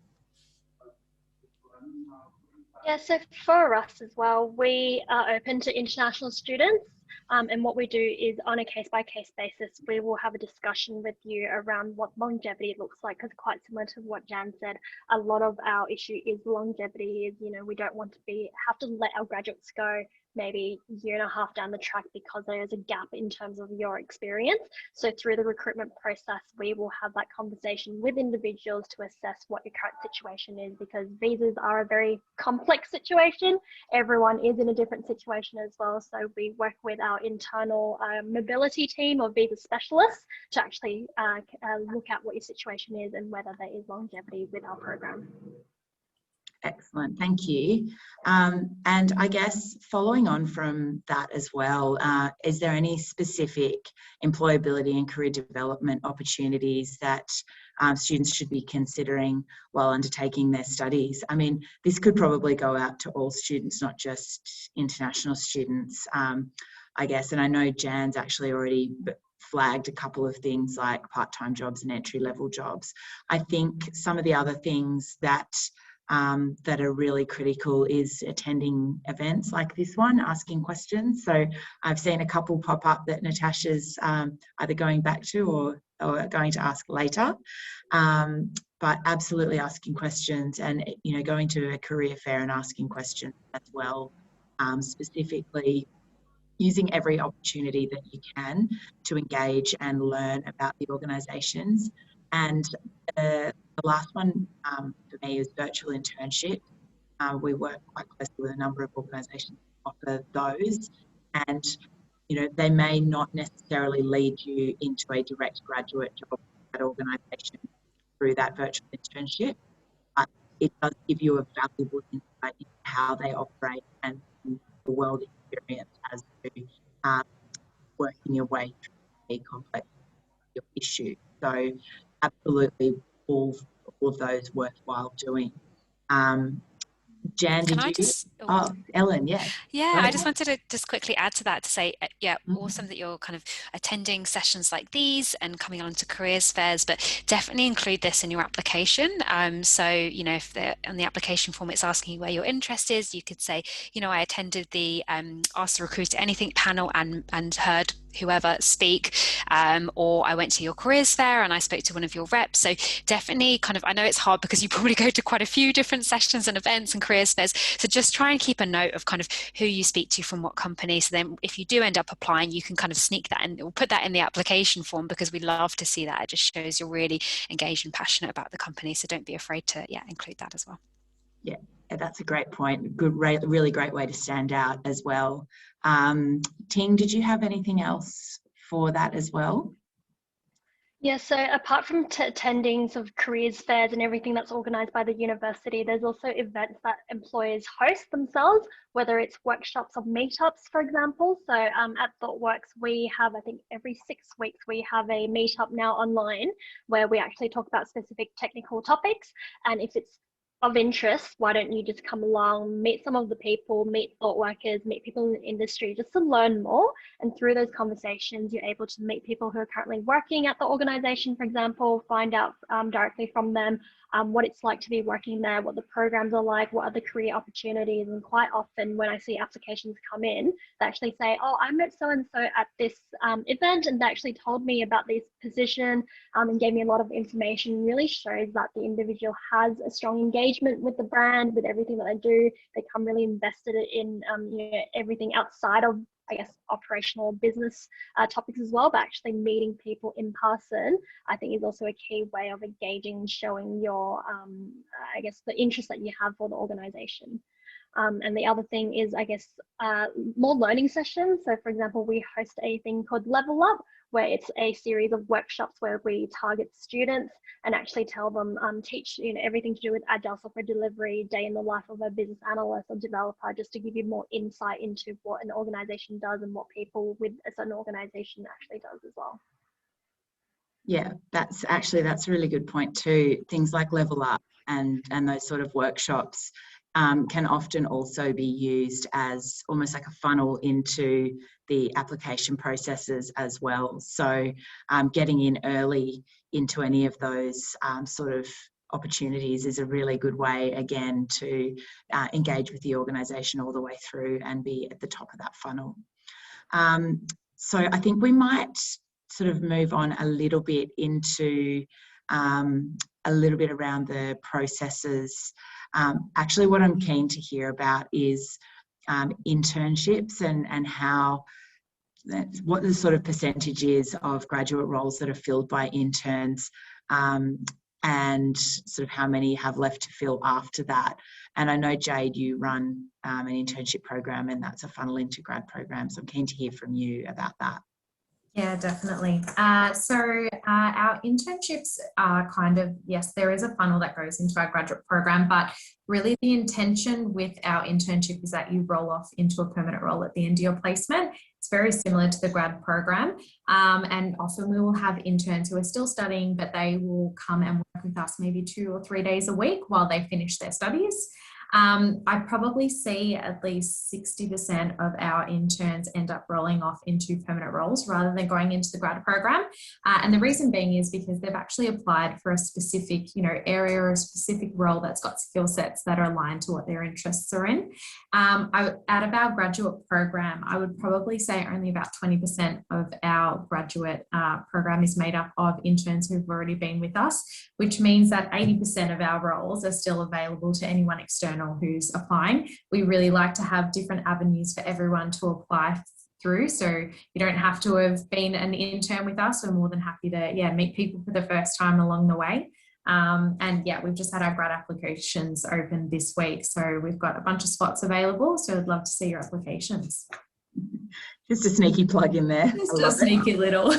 Yeah, so for us as well, we are open to international students. And what we do is, on a case-by-case basis, we will have a discussion with you around what longevity looks like, because quite similar to what Jan said, a lot of our issue is longevity. Is, we don't want to have to let our graduates go maybe a year and a half down the track because there's a gap in terms of your experience. So through the recruitment process, we will have that conversation with individuals to assess what your current situation is, because visas are a very complex situation. Everyone is in a different situation as well. So we work with our internal mobility team of visa specialists to actually look at what your situation is and whether there is longevity with our program. Excellent, thank you. And I guess following on from that as well, is there any specific employability and career development opportunities that students should be considering while undertaking their studies? I mean, this could probably go out to all students, not just international students, I guess. And I know Jan's actually already flagged a couple of things like part-time jobs and entry-level jobs. I think some of the other things that that are really critical is attending events like this one, asking questions. So I've seen a couple pop up that Natasha's either going back to or going to ask later. But absolutely asking questions, and going to a career fair and asking questions as well, specifically using every opportunity that you can to engage and learn about the organisations. And the last one for me is virtual internship. We work quite closely with a number of organisations that offer those, and they may not necessarily lead you into a direct graduate job at organisation through that virtual internship, but it does give you a valuable insight into how they operate and the world experience as to working your way through a complex issue. So absolutely all of those worthwhile doing. Jan, Can did I you? just? Oh, Ellen, yes. Yeah, I just wanted to just quickly add to that to say, yeah, Mm-hmm. awesome that you're kind of attending sessions like these and coming on to careers fairs, but definitely include this in your application. So, if on the application form it's asking you where your interest is, you could say, I attended the Ask the Recruiter Anything panel and heard whoever speak, or I went to your careers fair and I spoke to one of your reps. So definitely I know it's hard because you probably go to quite a few different sessions and events and careers fairs. So just try and keep a note of who you speak to from what company. So then if you do end up applying, you can sneak that in or put that in the application form, because we love to see that. It just shows you're really engaged and passionate about the company. So don't be afraid to include that as well. Yeah, that's a great point. Really great way to stand out as well. Ting, did you have anything else for that as well? Yeah, so apart from attending sort of careers fairs and everything that's organised by the university, there's also events that employers host themselves, whether it's workshops or meetups, for example. So at ThoughtWorks, we have, I think every 6 weeks, we have a meetup now online where we actually talk about specific technical topics. And if it's of interest, why don't you just come along, meet some of the people, meet thought workers, meet people in the industry, just to learn more. And through those conversations, you're able to meet people who are currently working at the organisation, for example, find out directly from them what it's like to be working there, what the programs are like, what are the career opportunities. And quite often when I see applications come in, they actually say, oh, I met so-and-so at this event and they actually told me about this position and gave me a lot of information. Really shows that the individual has a strong engagement with the brand, with everything that they do. They become really invested in everything outside of, I guess, operational business topics as well, but actually meeting people in person, I think, is also a key way of engaging, showing your, I guess, the interest that you have for the organisation. And the other thing is, I guess, more learning sessions. So, for example, we host a thing called Level Up, where it's a series of workshops where we target students and actually tell them, teach everything to do with agile software delivery, day in the life of a business analyst or developer, just to give you more insight into what an organisation does and what people with a certain organisation actually does as well. Yeah, that's a really good point too. Things like Level Up and those sort of workshops can often also be used as almost like a funnel into the application processes as well. So getting in early into any of those sort of opportunities is a really good way, again, to engage with the organisation all the way through and be at the top of that funnel. So I think we might sort of move on a little bit into a little bit around the processes. Actually, what I'm keen to hear about is internships and how, what the sort of percentage is of graduate roles that are filled by interns, and sort of how many have left to fill after that. And I know, Jade, you run an internship program, and that's a funnel into grad program. So I'm keen to hear from you about that. Yeah, definitely. So our internships are kind of, yes, there is a funnel that goes into our graduate program, but really the intention with our internship is that you roll off into a permanent role at the end of your placement. It's very similar to the grad program. And often we will have interns who are still studying, but they will come and work with us maybe 2 or 3 days a week while they finish their studies. I probably see at least 60% of our interns end up rolling off into permanent roles rather than going into the grad program. And the reason being is because they've actually applied for a specific, area or a specific role that's got skill sets that are aligned to what their interests are in. Out of our graduate program, I would probably say only about 20% of our graduate program is made up of interns who've already been with us, which means that 80% of our roles are still available to anyone external who's applying. We really like to have different avenues for everyone to apply through, so you don't have to have been an intern with us. We're more than happy to meet people for the first time along the way. We've just had our grad applications open this week, so we've got a bunch of spots available, so I'd love to see your applications. Just a sneaky plug in there. Just a sneaky little.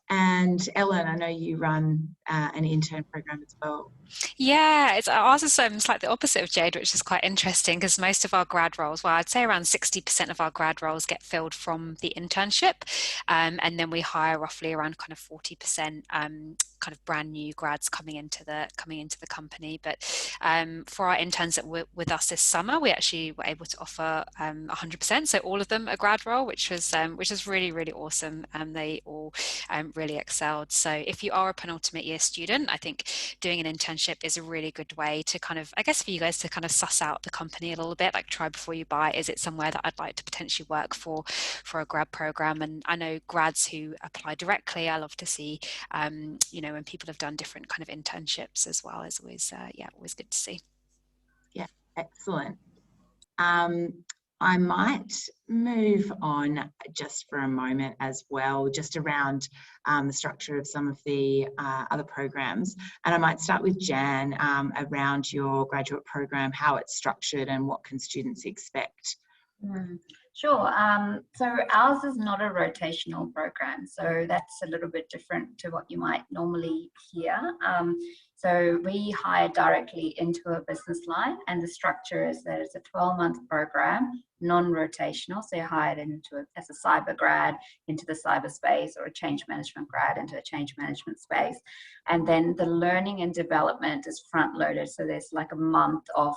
And Ellen, I know you run an intern program as well. Yeah, ours is slightly the opposite of Jade, which is quite interesting because most of our grad roles, well, I'd say around 60% of our grad roles get filled from the internship, and then we hire roughly around kind of 40% kind of brand new grads coming into the company. But for our interns that were with us this summer, we actually were able to offer 100%, so all of them a grad role, which is really, really awesome. They all really excelled. So if you are a penultimate year student, I think doing an internship is a really good way to kind of, I guess, for you guys to kind of suss out the company a little bit, like try before you buy. Is it somewhere that I'd like to potentially work for a grad program? And I know grads who apply directly, I love to see, when people have done different kind of internships as well, is always, always good to see. Yeah, excellent. I might move on just for a moment as well, just around the structure of some of the other programs. And I might start with Jan around your graduate program, how it's structured and what can students expect. Sure. So ours is not a rotational program, so that's a little bit different to what you might normally hear. So we hire directly into a business line, and the structure is that it's a 12-month program, non-rotational. So you're hired as a cyber grad into the cyberspace, or a change management grad into a change management space. And then the learning and development is front-loaded. So there's like a month of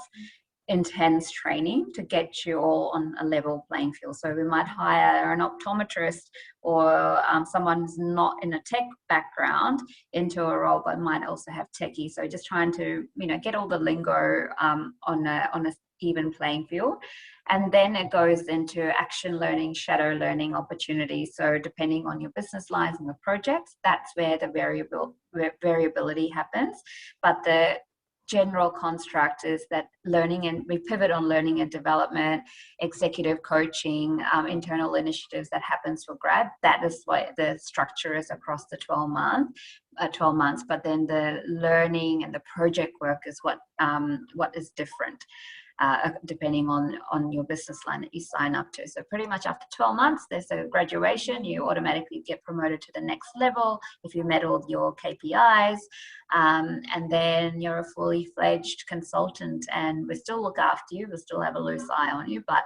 intense training to get you all on a level playing field. So we might hire an optometrist or someone who's not in a tech background into a role, but might also have techie. So just trying to, get all the lingo on a even playing field. And then it goes into action learning, shadow learning opportunities. So depending on your business lines and the projects, that's where the variability happens. But the general construct is that we pivot on learning and development, executive coaching, internal initiatives that happens for grad. That is what the structure is across the 12 months. But then the learning and the project work is what is different. Depending on your business line that you sign up to. So pretty much after 12 months, there's a graduation. You automatically get promoted to the next level if you met all your KPIs. And then you're a fully fledged consultant, and we still look after you. We still have a loose eye on you, but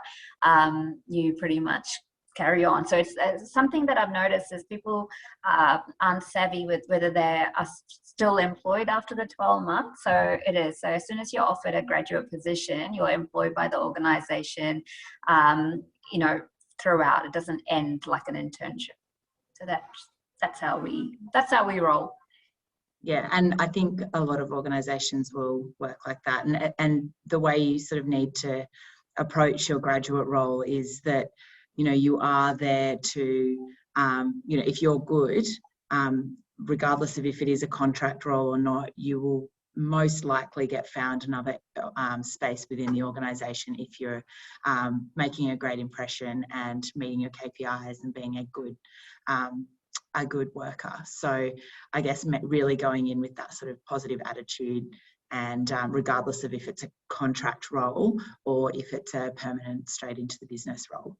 you pretty much carry on. So it's something that I've noticed is people aren't savvy with whether they are still employed after the 12 months. So it is. So as soon as you're offered a graduate position, you're employed by the organization, throughout. It doesn't end like an internship. So that's how we roll. Yeah, and I think a lot of organisations will work like that. And the way you sort of need to approach your graduate role is that you are there to, if you're good, regardless of if it is a contract role or not, you will most likely get found another space within the organisation if you're making a great impression and meeting your KPIs and being a good worker. So I guess really going in with that sort of positive attitude, and regardless of if it's a contract role or if it's a permanent straight into the business role.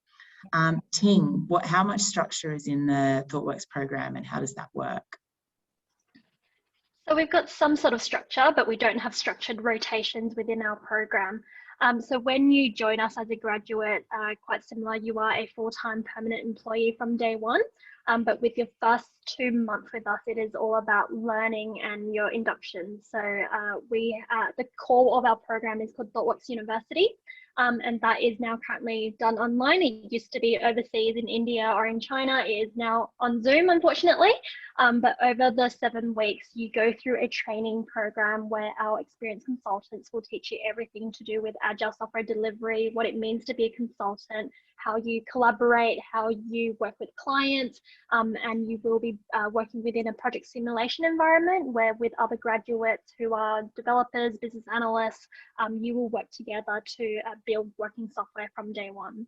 Ting, how much structure is in the ThoughtWorks program, and how does that work? So we've got some sort of structure, but we don't have structured rotations within our program. So when you join us as a graduate, quite similar, you are a full-time permanent employee from day one. But with your first 2 months with us, it is all about learning and your induction. So the core of our program is called ThoughtWorks University. And that is now currently done online. It used to be overseas in India or in China. It is now on Zoom, unfortunately. But over the 7 weeks, you go through a training program where our experienced consultants will teach you everything to do with agile software delivery, what it means to be a consultant, how you collaborate, how you work with clients, and you will be working within a project simulation environment where with other graduates who are developers, business analysts, you will work together to build working software from day one.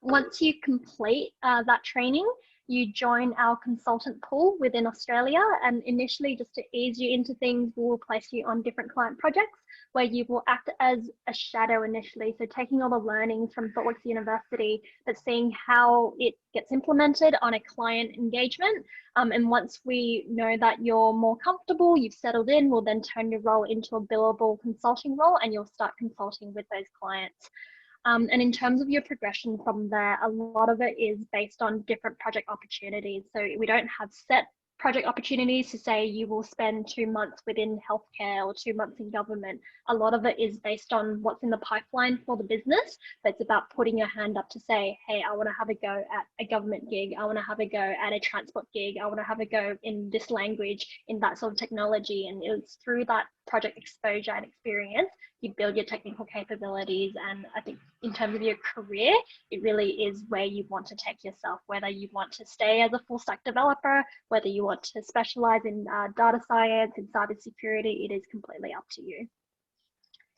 Once you complete that training, you join our consultant pool within Australia, and initially, just to ease you into things, we will place you on different client projects where you will act as a shadow initially. So taking all the learnings from ThoughtWorks University, but seeing how it gets implemented on a client engagement. And once we know that you're more comfortable, you've settled in, we'll then turn your role into a billable consulting role and you'll start consulting with those clients. And in terms of your progression from there, a lot of it is based on different project opportunities. So we don't have set project opportunities to say you will spend 2 months within healthcare or 2 months in government. A lot of it is based on what's in the pipeline for the business, but it's about putting your hand up to say, hey, I want to have a go at a government gig. I want to have a go at a transport gig. I want to have a go in this language, in that sort of technology. And it's through that project exposure and experience, you build your technical capabilities. And I think in terms of your career, it really is where you want to take yourself, whether you want to stay as a full stack developer, whether you want to specialize in data science and cybersecurity, it is completely up to you.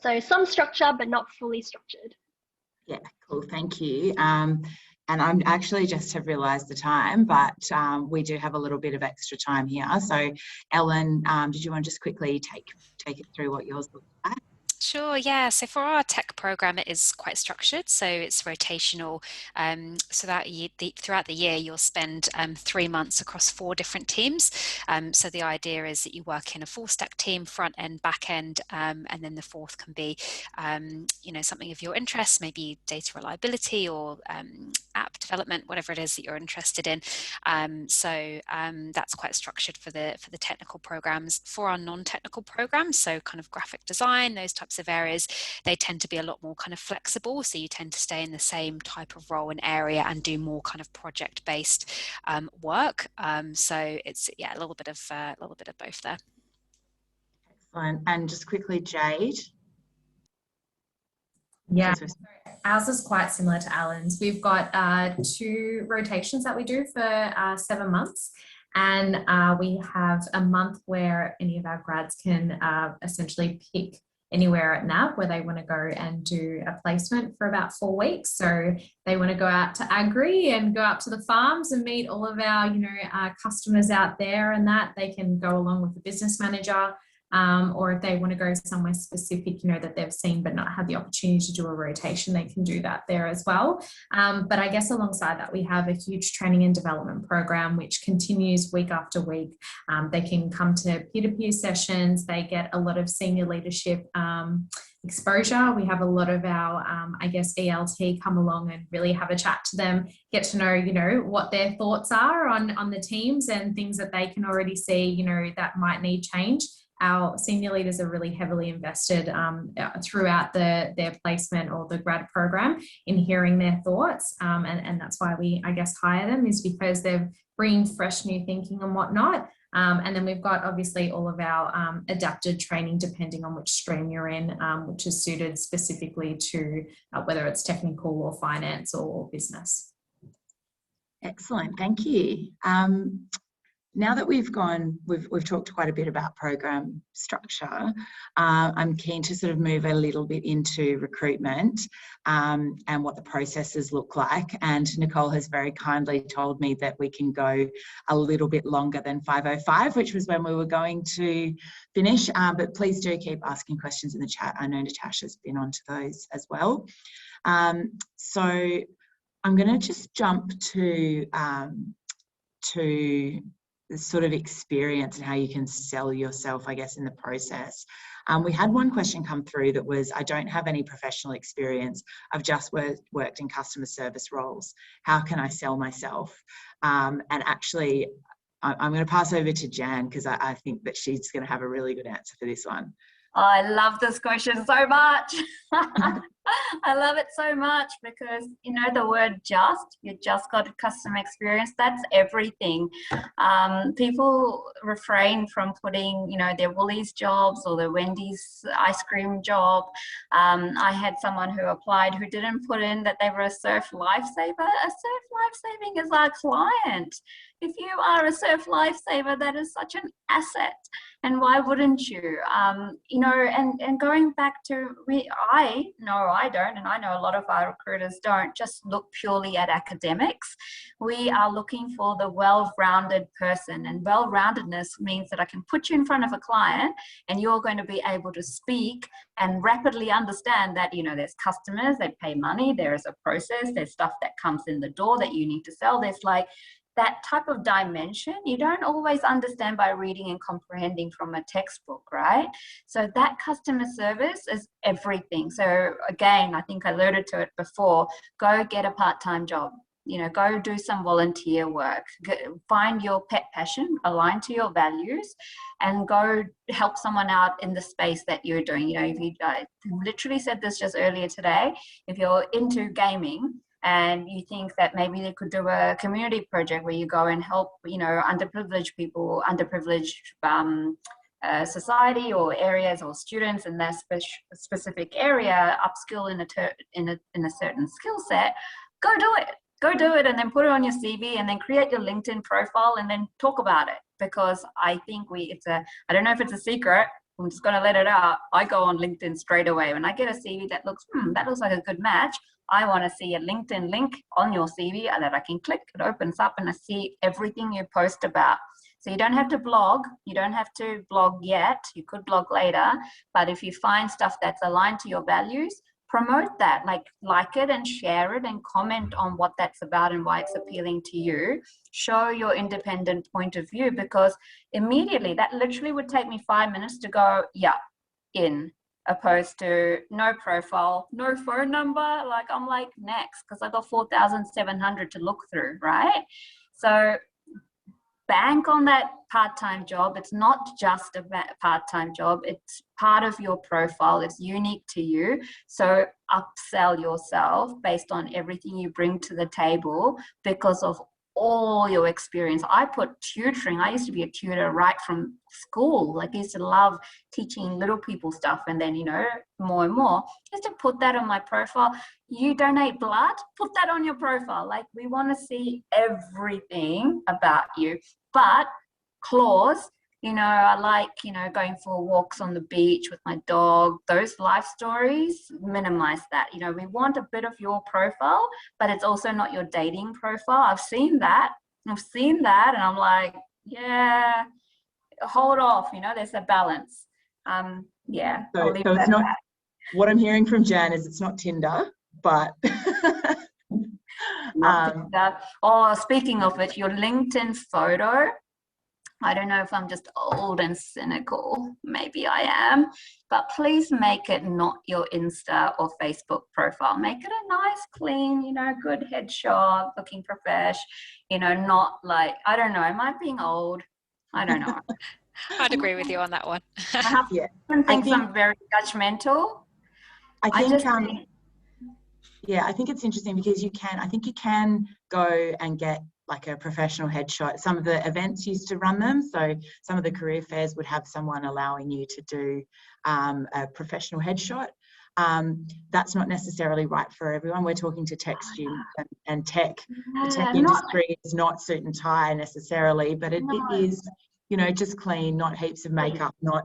So some structure, but not fully structured. Yeah, cool, thank you. And I'm actually just have realised the time, but we do have a little bit of extra time here. So Ellen, did you want to just quickly take it through what yours looks like? Sure, yeah. So for our tech program, it is quite structured. So it's rotational. So that throughout the year, you'll spend 3 months across 4 different teams. So the idea is that you work in a full stack team, front end, back end, and then the fourth can be, something of your interest, maybe data reliability or app development, whatever it is that you're interested in. So that's quite structured for the technical programs. For our non-technical programs, so kind of graphic design, those types of areas, they tend to be a lot more kind of flexible. So you tend to stay in the same type of role and area and do more kind of project-based work. So it's a little bit of both there. Excellent. And just quickly, Jade. Yeah, ours is quite similar to Alan's. We've got 2 rotations that we do for 7 months. And we have a month where any of our grads can essentially pick anywhere at NAB where they want to go and do a placement for about 4 weeks. So they want to go out to Agri and go out to the farms and meet all of our, our customers out there, and that they can go along with the business manager. Or if they want to go somewhere specific, that they've seen but not had the opportunity to do a rotation, they can do that there as well. But I guess alongside that, we have a huge training and development program which continues week after week. They can come to peer-to-peer sessions. They get a lot of senior leadership exposure. We have a lot of our, ELT come along and really have a chat to them, get to know, what their thoughts are on the teams and things that they can already see, that might need change. Our senior leaders are really heavily invested throughout their placement or the grad program in hearing their thoughts. And that's why we, hire them, is because they're bringing fresh new thinking and whatnot. And then we've got obviously all of our adapted training depending on which stream you're in, which is suited specifically to whether it's technical or finance or business. Excellent, thank you. Now that we've talked quite a bit about program structure, I'm keen to sort of move a little bit into recruitment and what the processes look like. And Nicole has very kindly told me that we can go a little bit longer than 5:05, which was when we were going to finish. But please do keep asking questions in the chat. I know Natasha's been onto those as well. So I'm going to just jump to sort of experience and how you can sell yourself, I guess, in the process. We had one question come through that was, I don't have any professional experience. I've just worked in customer service roles. How can I sell myself? And actually, I'm going to pass over to Jan because I think that she's going to have a really good answer for this one. I love this question so much. I love it so much because, you know, the word just, you just got a customer experience, that's everything. People refrain from putting, you know, their Woolies jobs or their Wendy's ice cream job. I had someone who applied who didn't put in that they were a surf lifesaver. A surf lifesaving is our client. If you are a surf lifesaver, that is such an asset. And why wouldn't you? You know, and going back to, I don't, and I know a lot of our recruiters don't just look purely at academics. We are looking for the well-rounded person, and well-roundedness means that I can put you in front of a client and you're going to be able to speak and rapidly understand that, you know, there's customers, they pay money, there is a process, there's stuff that comes in the door that you need to sell. There's like that type of dimension you don't always understand by reading and comprehending from a textbook, right? So that customer service is everything. So again, I think I alluded to it before, go get a part-time job, you know, go do some volunteer work, find your pet passion, align to your values, and go help someone out in the space that you're doing. You know, if you, I literally said this just earlier today, if you're into gaming, and you think that maybe they could do a community project where you go and help, you know, underprivileged people, underprivileged society or areas or students in that specific area, upskill in a certain skill set, go do it. Go do it and then put it on your CV and then create your LinkedIn profile and then talk about it. Because I think I don't know if it's a secret, I'm just going to let it out. I go on LinkedIn straight away. When I get a CV that looks like a good match, I want to see a LinkedIn link on your CV that I can click. It opens up and I see everything you post about. So you don't have to blog. You don't have to blog yet. You could blog later. But if you find stuff that's aligned to your values, promote that, like it and share it and comment on what that's about and why it's appealing to you. Show your independent point of view, because immediately that literally would take me 5 minutes to go, yeah, in, opposed to no profile, no phone number. Like I'm like, next, because I got 4,700 to look through, right? So bank on that part-time job. It's not just a part-time job. It's part of your profile. It's unique to you. So upsell yourself based on everything you bring to the table because of all your experience. I put tutoring. I used to be a tutor right from school. Like I used to love teaching little people stuff. And then, you know, more and more, just to put that on my profile. You donate blood, put that on your profile. Like we want to see everything about you. But clause, you know, I like, you know, going for walks on the beach with my dog, those life stories, minimize that. You know, we want a bit of your profile, but it's also not your dating profile. I've seen that and I'm like, yeah, hold off, you know, there's a balance. Yeah. So it's not, what I'm hearing from Jan is it's not Tinder, but oh, speaking of it, your LinkedIn photo, I don't know if I'm just old and cynical, maybe I am, but please make it not your Insta or Facebook profile. Make it a nice, clean, you know, good headshot, looking profesh, you know, not like, I don't know, am I being old? I don't know. I'd agree with you on that one. My husband thinks I'm very judgmental. I think it's interesting because I think you can go and get like a professional headshot. Some of the events used to run them. So some of the career fairs would have someone allowing you to do a professional headshot. That's not necessarily right for everyone. We're talking to tech students and tech. The tech industry is not suit and tie necessarily, but it is, you know, just clean, not heaps of makeup, not,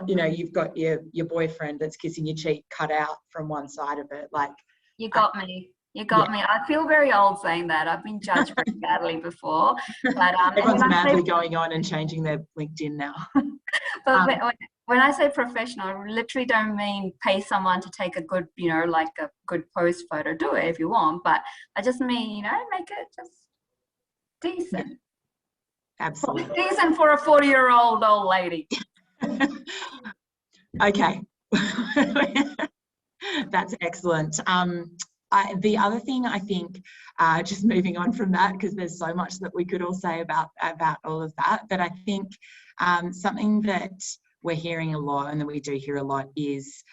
you know, you've got your boyfriend that's kissing your cheek cut out from one side of it. Like, you got me. You got me. I feel very old saying that. I've been judged very badly before. But everyone's madly going on and changing their LinkedIn now. But when I say professional, I literally don't mean pay someone to take a good, you know, like a good pose photo. Do it if you want, but I just mean, you know, make it just decent. Absolutely. Season for a 40-year-old old lady. Okay. That's excellent. The other thing I think, just moving on from that, because there's so much that we could all say about all of that, but I think something that we're hearing a lot and that we do hear a lot is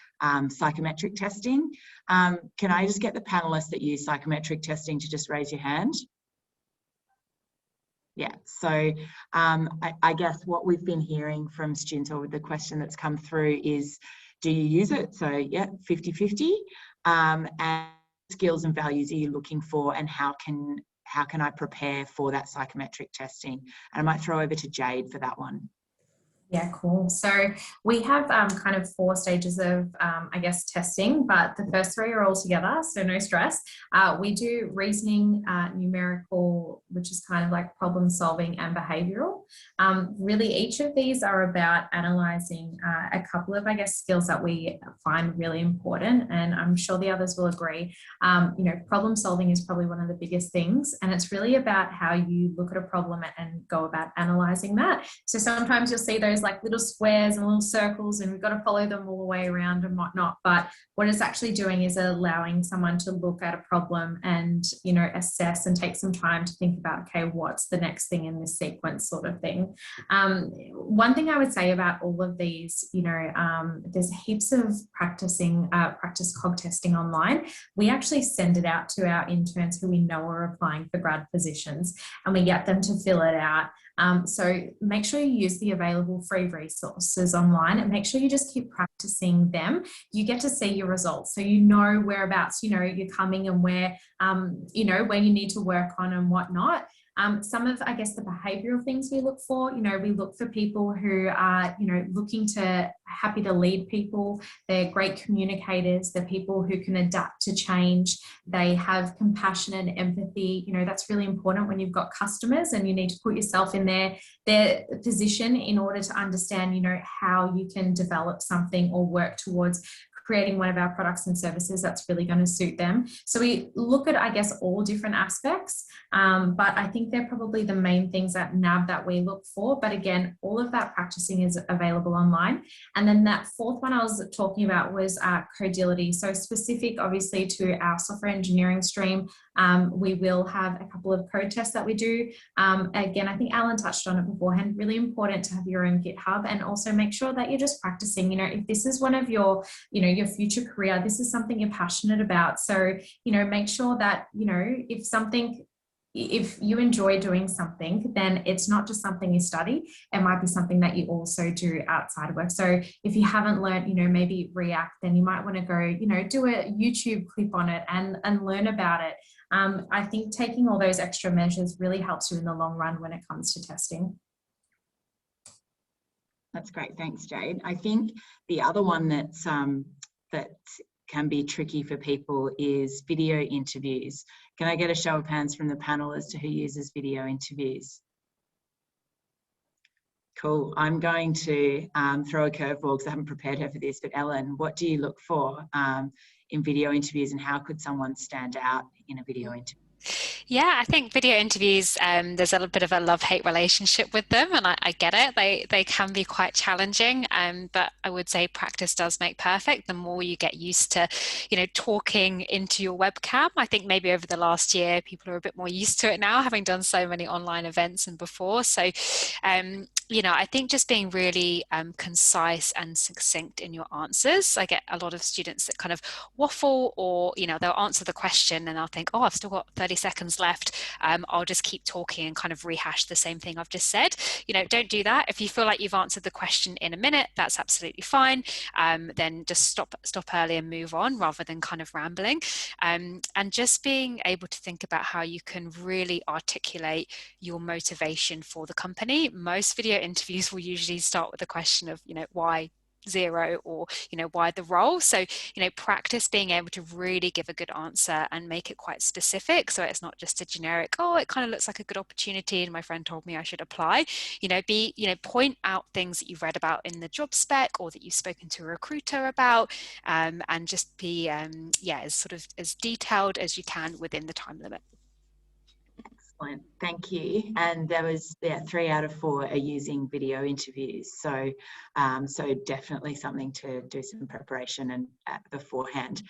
psychometric testing. Can I just get the panelists that use psychometric testing to just raise your hand? Yeah, so I guess what we've been hearing from students, or the question that's come through, is do you use it? So yeah, 50-50. And skills and values are you looking for, and how can I prepare for that psychometric testing? And I might throw over to Jade for that one. Yeah, cool. So we have kind of 4 stages of, I guess, testing, but the first 3 are all together, so no stress. We do reasoning, numerical, which is kind of like problem solving, and behavioural. Really, each of these are about analysing a couple of, I guess, skills that we find really important, and I'm sure the others will agree. You know, problem solving is probably one of the biggest things, and it's really about how you look at a problem and go about analysing that. So sometimes you'll see those like little squares and little circles, and we've got to follow them all the way around and whatnot. But what it's actually doing is allowing someone to look at a problem and, you know, assess and take some time to think about, okay, what's the next thing in this sequence, sort of thing. One thing I would say about all of these, you know, there's heaps of practice cog testing online. We actually send it out to our interns who we know are applying for grad positions, and we get them to fill it out. So make sure you use the available free resources online, and make sure you just keep practicing them. You get to see your results, so you know whereabouts, you know, you're coming, and where, you know, where you need to work on and whatnot. Some of, I guess, the behavioural things we look for, you know, we look for people who are, you know, happy to lead people. They're great communicators. They're people who can adapt to change. They have compassion and empathy. You know, that's really important when you've got customers and you need to put yourself in their position in order to understand, you know, how you can develop something or work towards creating one of our products and services that's really going to suit them. So we look at, I guess, all different aspects, but I think they're probably the main things at NAB that we look for. But again, all of that practicing is available online. And then that 4th one I was talking about was Codility. So specific, obviously, to our software engineering stream, we will have a couple of code tests that we do. Again, I think Alan touched on it beforehand, really important to have your own GitHub, and also make sure that you're just practicing. You know, if this is one of your, you know, your future career, this is something you're passionate about. So, you know, make sure that, you know, if you enjoy doing something, then it's not just something you study. It might be something that you also do outside of work. So if you haven't learned, you know, maybe React, then you might want to go, you know, do a YouTube clip on it and learn about it. I think taking all those extra measures really helps you in the long run when it comes to testing. That's great. Thanks, Jade. I think the other one that can be tricky for people is video interviews. Can I get a show of hands from the panel as to who uses video interviews? Cool. I'm going to throw a curveball because I haven't prepared her for this, but Ellen, what do you look for in video interviews, and how could someone stand out in a video interview? Yeah, I think video interviews, there's a little bit of a love-hate relationship with them, and I get it. They can be quite challenging, but I would say practice does make perfect. The more you get used to, you know, talking into your webcam. I think maybe over the last year, people are a bit more used to it now, having done so many online events and before. So, you know, I think just being really concise and succinct in your answers. I get a lot of students that kind of waffle, or, you know, they'll answer the question and they'll think, oh, I've still got 30 seconds left. I'll just keep talking and kind of rehash the same thing I've just said. You know, don't do that. If you feel like you've answered the question in a minute, that's absolutely fine. Then just stop early and move on, rather than kind of rambling. And just being able to think about how you can really articulate your motivation for the company. Most video interviews will usually start with a question of, you know, why Xero, or, you know, why the role. So, you know, practice being able to really give a good answer and make it quite specific, so it's not just a generic, oh, it kind of looks like a good opportunity and my friend told me I should apply. You know, point out things that you've read about in the job spec, or that you've spoken to a recruiter about, and just be as detailed as you can within the time limit. Excellent, thank you. And there was 3 out of 4 are using video interviews, so so definitely something to do some preparation and beforehand.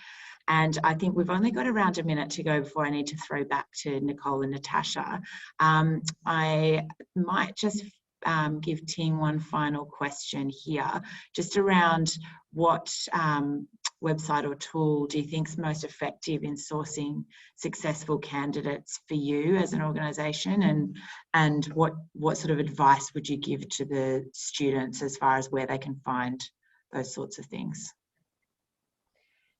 And I think we've only got around a minute to go before I need to throw back to Nicole and Natasha. I might just give Ting one final question here, just around what website or tool do you think is most effective in sourcing successful candidates for you as an organisation, and what sort of advice would you give to the students as far as where they can find those sorts of things?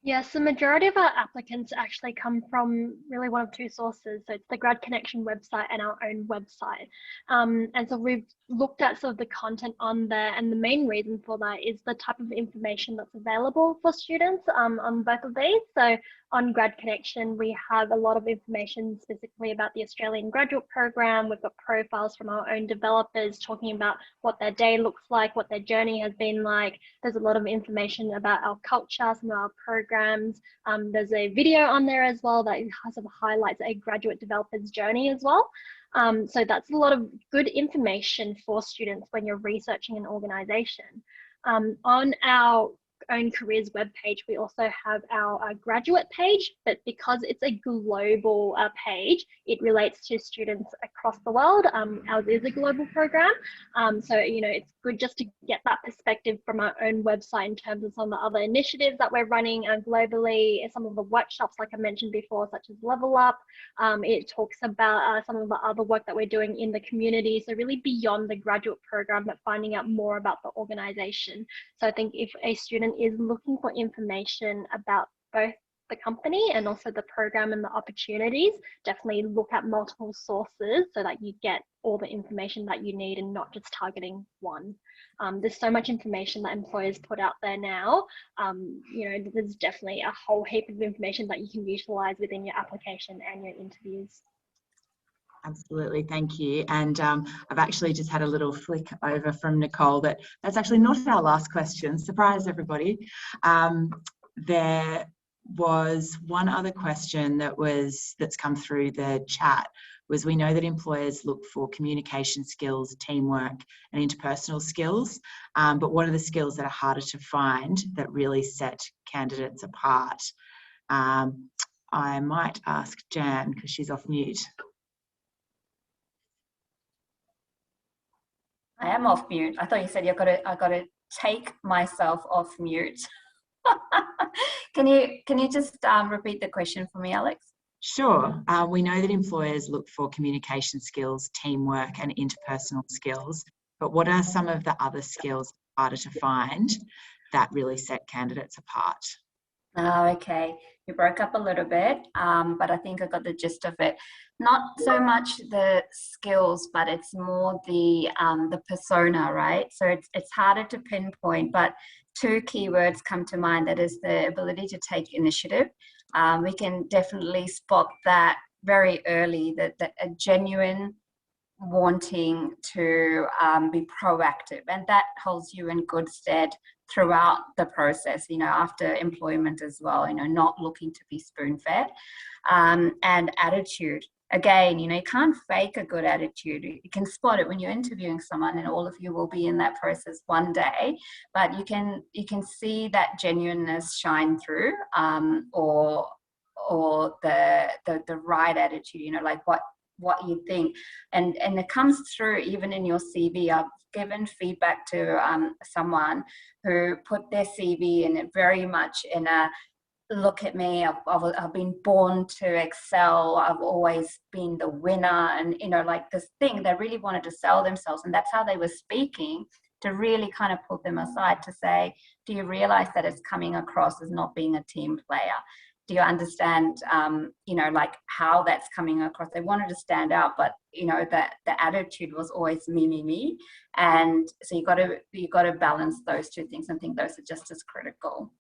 Yes, the majority of our applicants actually come from really one of 2 sources. So it's the Grad Connection website and our own website. And so we've looked at sort of the content on there, and the main reason for that is the type of information that's available for students on both of these. So on Grad Connection, we have a lot of information specifically about the Australian graduate program. We've got profiles from our own developers talking about what their day looks like, what their journey has been like. There's a lot of information about our culture, some of our programs. There's a video on there as well that sort of highlights a graduate developer's journey as well. So that's a lot of good information for students when you're researching an organisation. On our own careers webpage, we also have our graduate page, but because it's a global page, it relates to students across the world. Ours is a global program, so it's good just to get that perspective from our own website in terms of some of the other initiatives that we're running globally, some of the workshops like I mentioned before, such as Level Up. It talks about some of the other work that we're doing in the community, so really beyond the graduate program, but finding out more about the organisation. So I think if a student is looking for information about both the company and also the program and the opportunities, definitely look at multiple sources so that you get all the information that you need and not just targeting one. There's so much information that employers put out there now. There's definitely a whole heap of information that you can utilize within your application and your interviews. Absolutely, thank you. And I've actually just had a little flick over from Nicole that's actually not our last question. Surprise, everybody. There was one other question that's come through the chat. Was we know that employers look for communication skills, teamwork, and interpersonal skills, but what are the skills that are harder to find that really set candidates apart? I might ask Jan because she's off mute. I am off mute. I thought you said I got to take myself off mute. Can you just repeat the question for me, Alex? Sure. We know that employers look for communication skills, teamwork, and interpersonal skills, but what are some of the other skills harder to find that really set candidates apart? Oh, okay. You broke up a little bit, but I think I got the gist of it. Not so much the skills, but it's more the persona, right? So it's harder to pinpoint, but 2 keywords come to mind. That is the ability to take initiative. We can definitely spot that very early, that a genuine wanting to be proactive, and that holds you in good stead throughout the process, after employment as well, not looking to be spoon-fed. And attitude, again, you can't fake a good attitude. You can spot it when you're interviewing someone, and all of you will be in that process one day, but you can see that genuineness shine through, or the right attitude, like what you think, and it comes through even in your CV. I've given feedback to someone who put their CV in it very much in a look at me, I've been born to excel, I've always been the winner, and like this thing, they really wanted to sell themselves, and that's how they were speaking, to really kind of put them aside to say, do you realize that it's coming across as not being a team player? Do you understand, like how that's coming across? They wanted to stand out, but that the attitude was always me, and so you got to balance those 2 things. I think those are just as critical.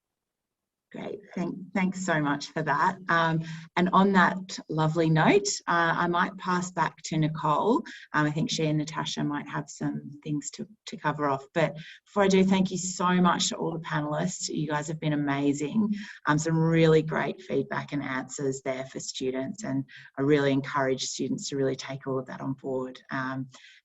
Great, thanks so much for that. And on that lovely note, I might pass back to Nicole. I think she and Natasha might have some things to cover off. But before I do, thank you so much to all the panellists. You guys have been amazing. Some really great feedback and answers there for students, and I really encourage students to really take all of that on board.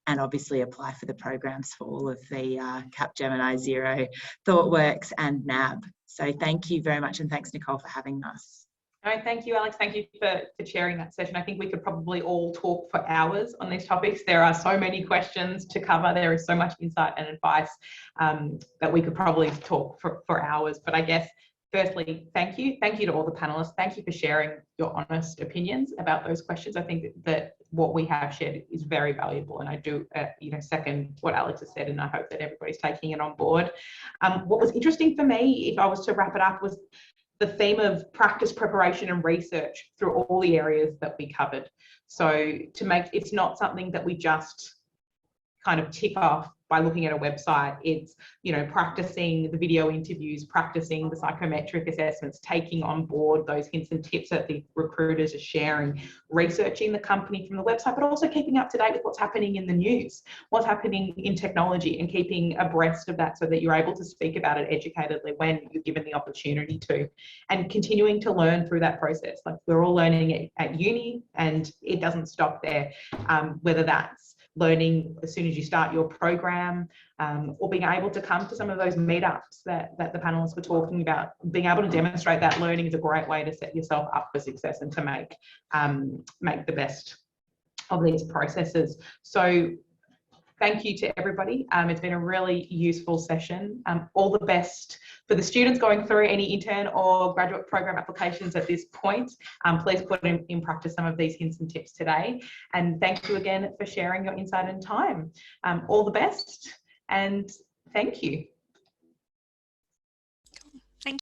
And obviously apply for the programs for all of the Capgemini Xero, ThoughtWorks and NAB. So thank you very much, and thanks Nicole for having us. No, thank you, Alex. Thank you for chairing that session. I think we could probably all talk for hours on these topics. There are so many questions to cover. There is so much insight and advice that we could probably talk for hours. But I guess, firstly, thank you. Thank you to all the panelists. Thank you for sharing your honest opinions about those questions. I think that what we have shared is very valuable, and I do second what Alex has said, and I hope that everybody's taking it on board. What was interesting for me, if I was to wrap it up, was the theme of practice, preparation and research through all the areas that we covered. So to make, it's not something that we just kind of tick off by looking at a website. It's, practicing the video interviews, practicing the psychometric assessments, taking on board those hints and tips that the recruiters are sharing, researching the company from the website, but also keeping up to date with what's happening in the news, what's happening in technology, and keeping abreast of that so that you're able to speak about it educatedly when you're given the opportunity to, and continuing to learn through that process. Like, we're all learning at uni, and it doesn't stop there, whether that's learning as soon as you start your program, or being able to come to some of those meetups that the panelists were talking about. Being able to demonstrate that learning is a great way to set yourself up for success and to make the best of these processes. So thank you to everybody. It's been a really useful session. All the best for the students going through any intern or graduate program applications at this point. Please put in practice some of these hints and tips today. And thank you again for sharing your insight and time. All the best, and thank you.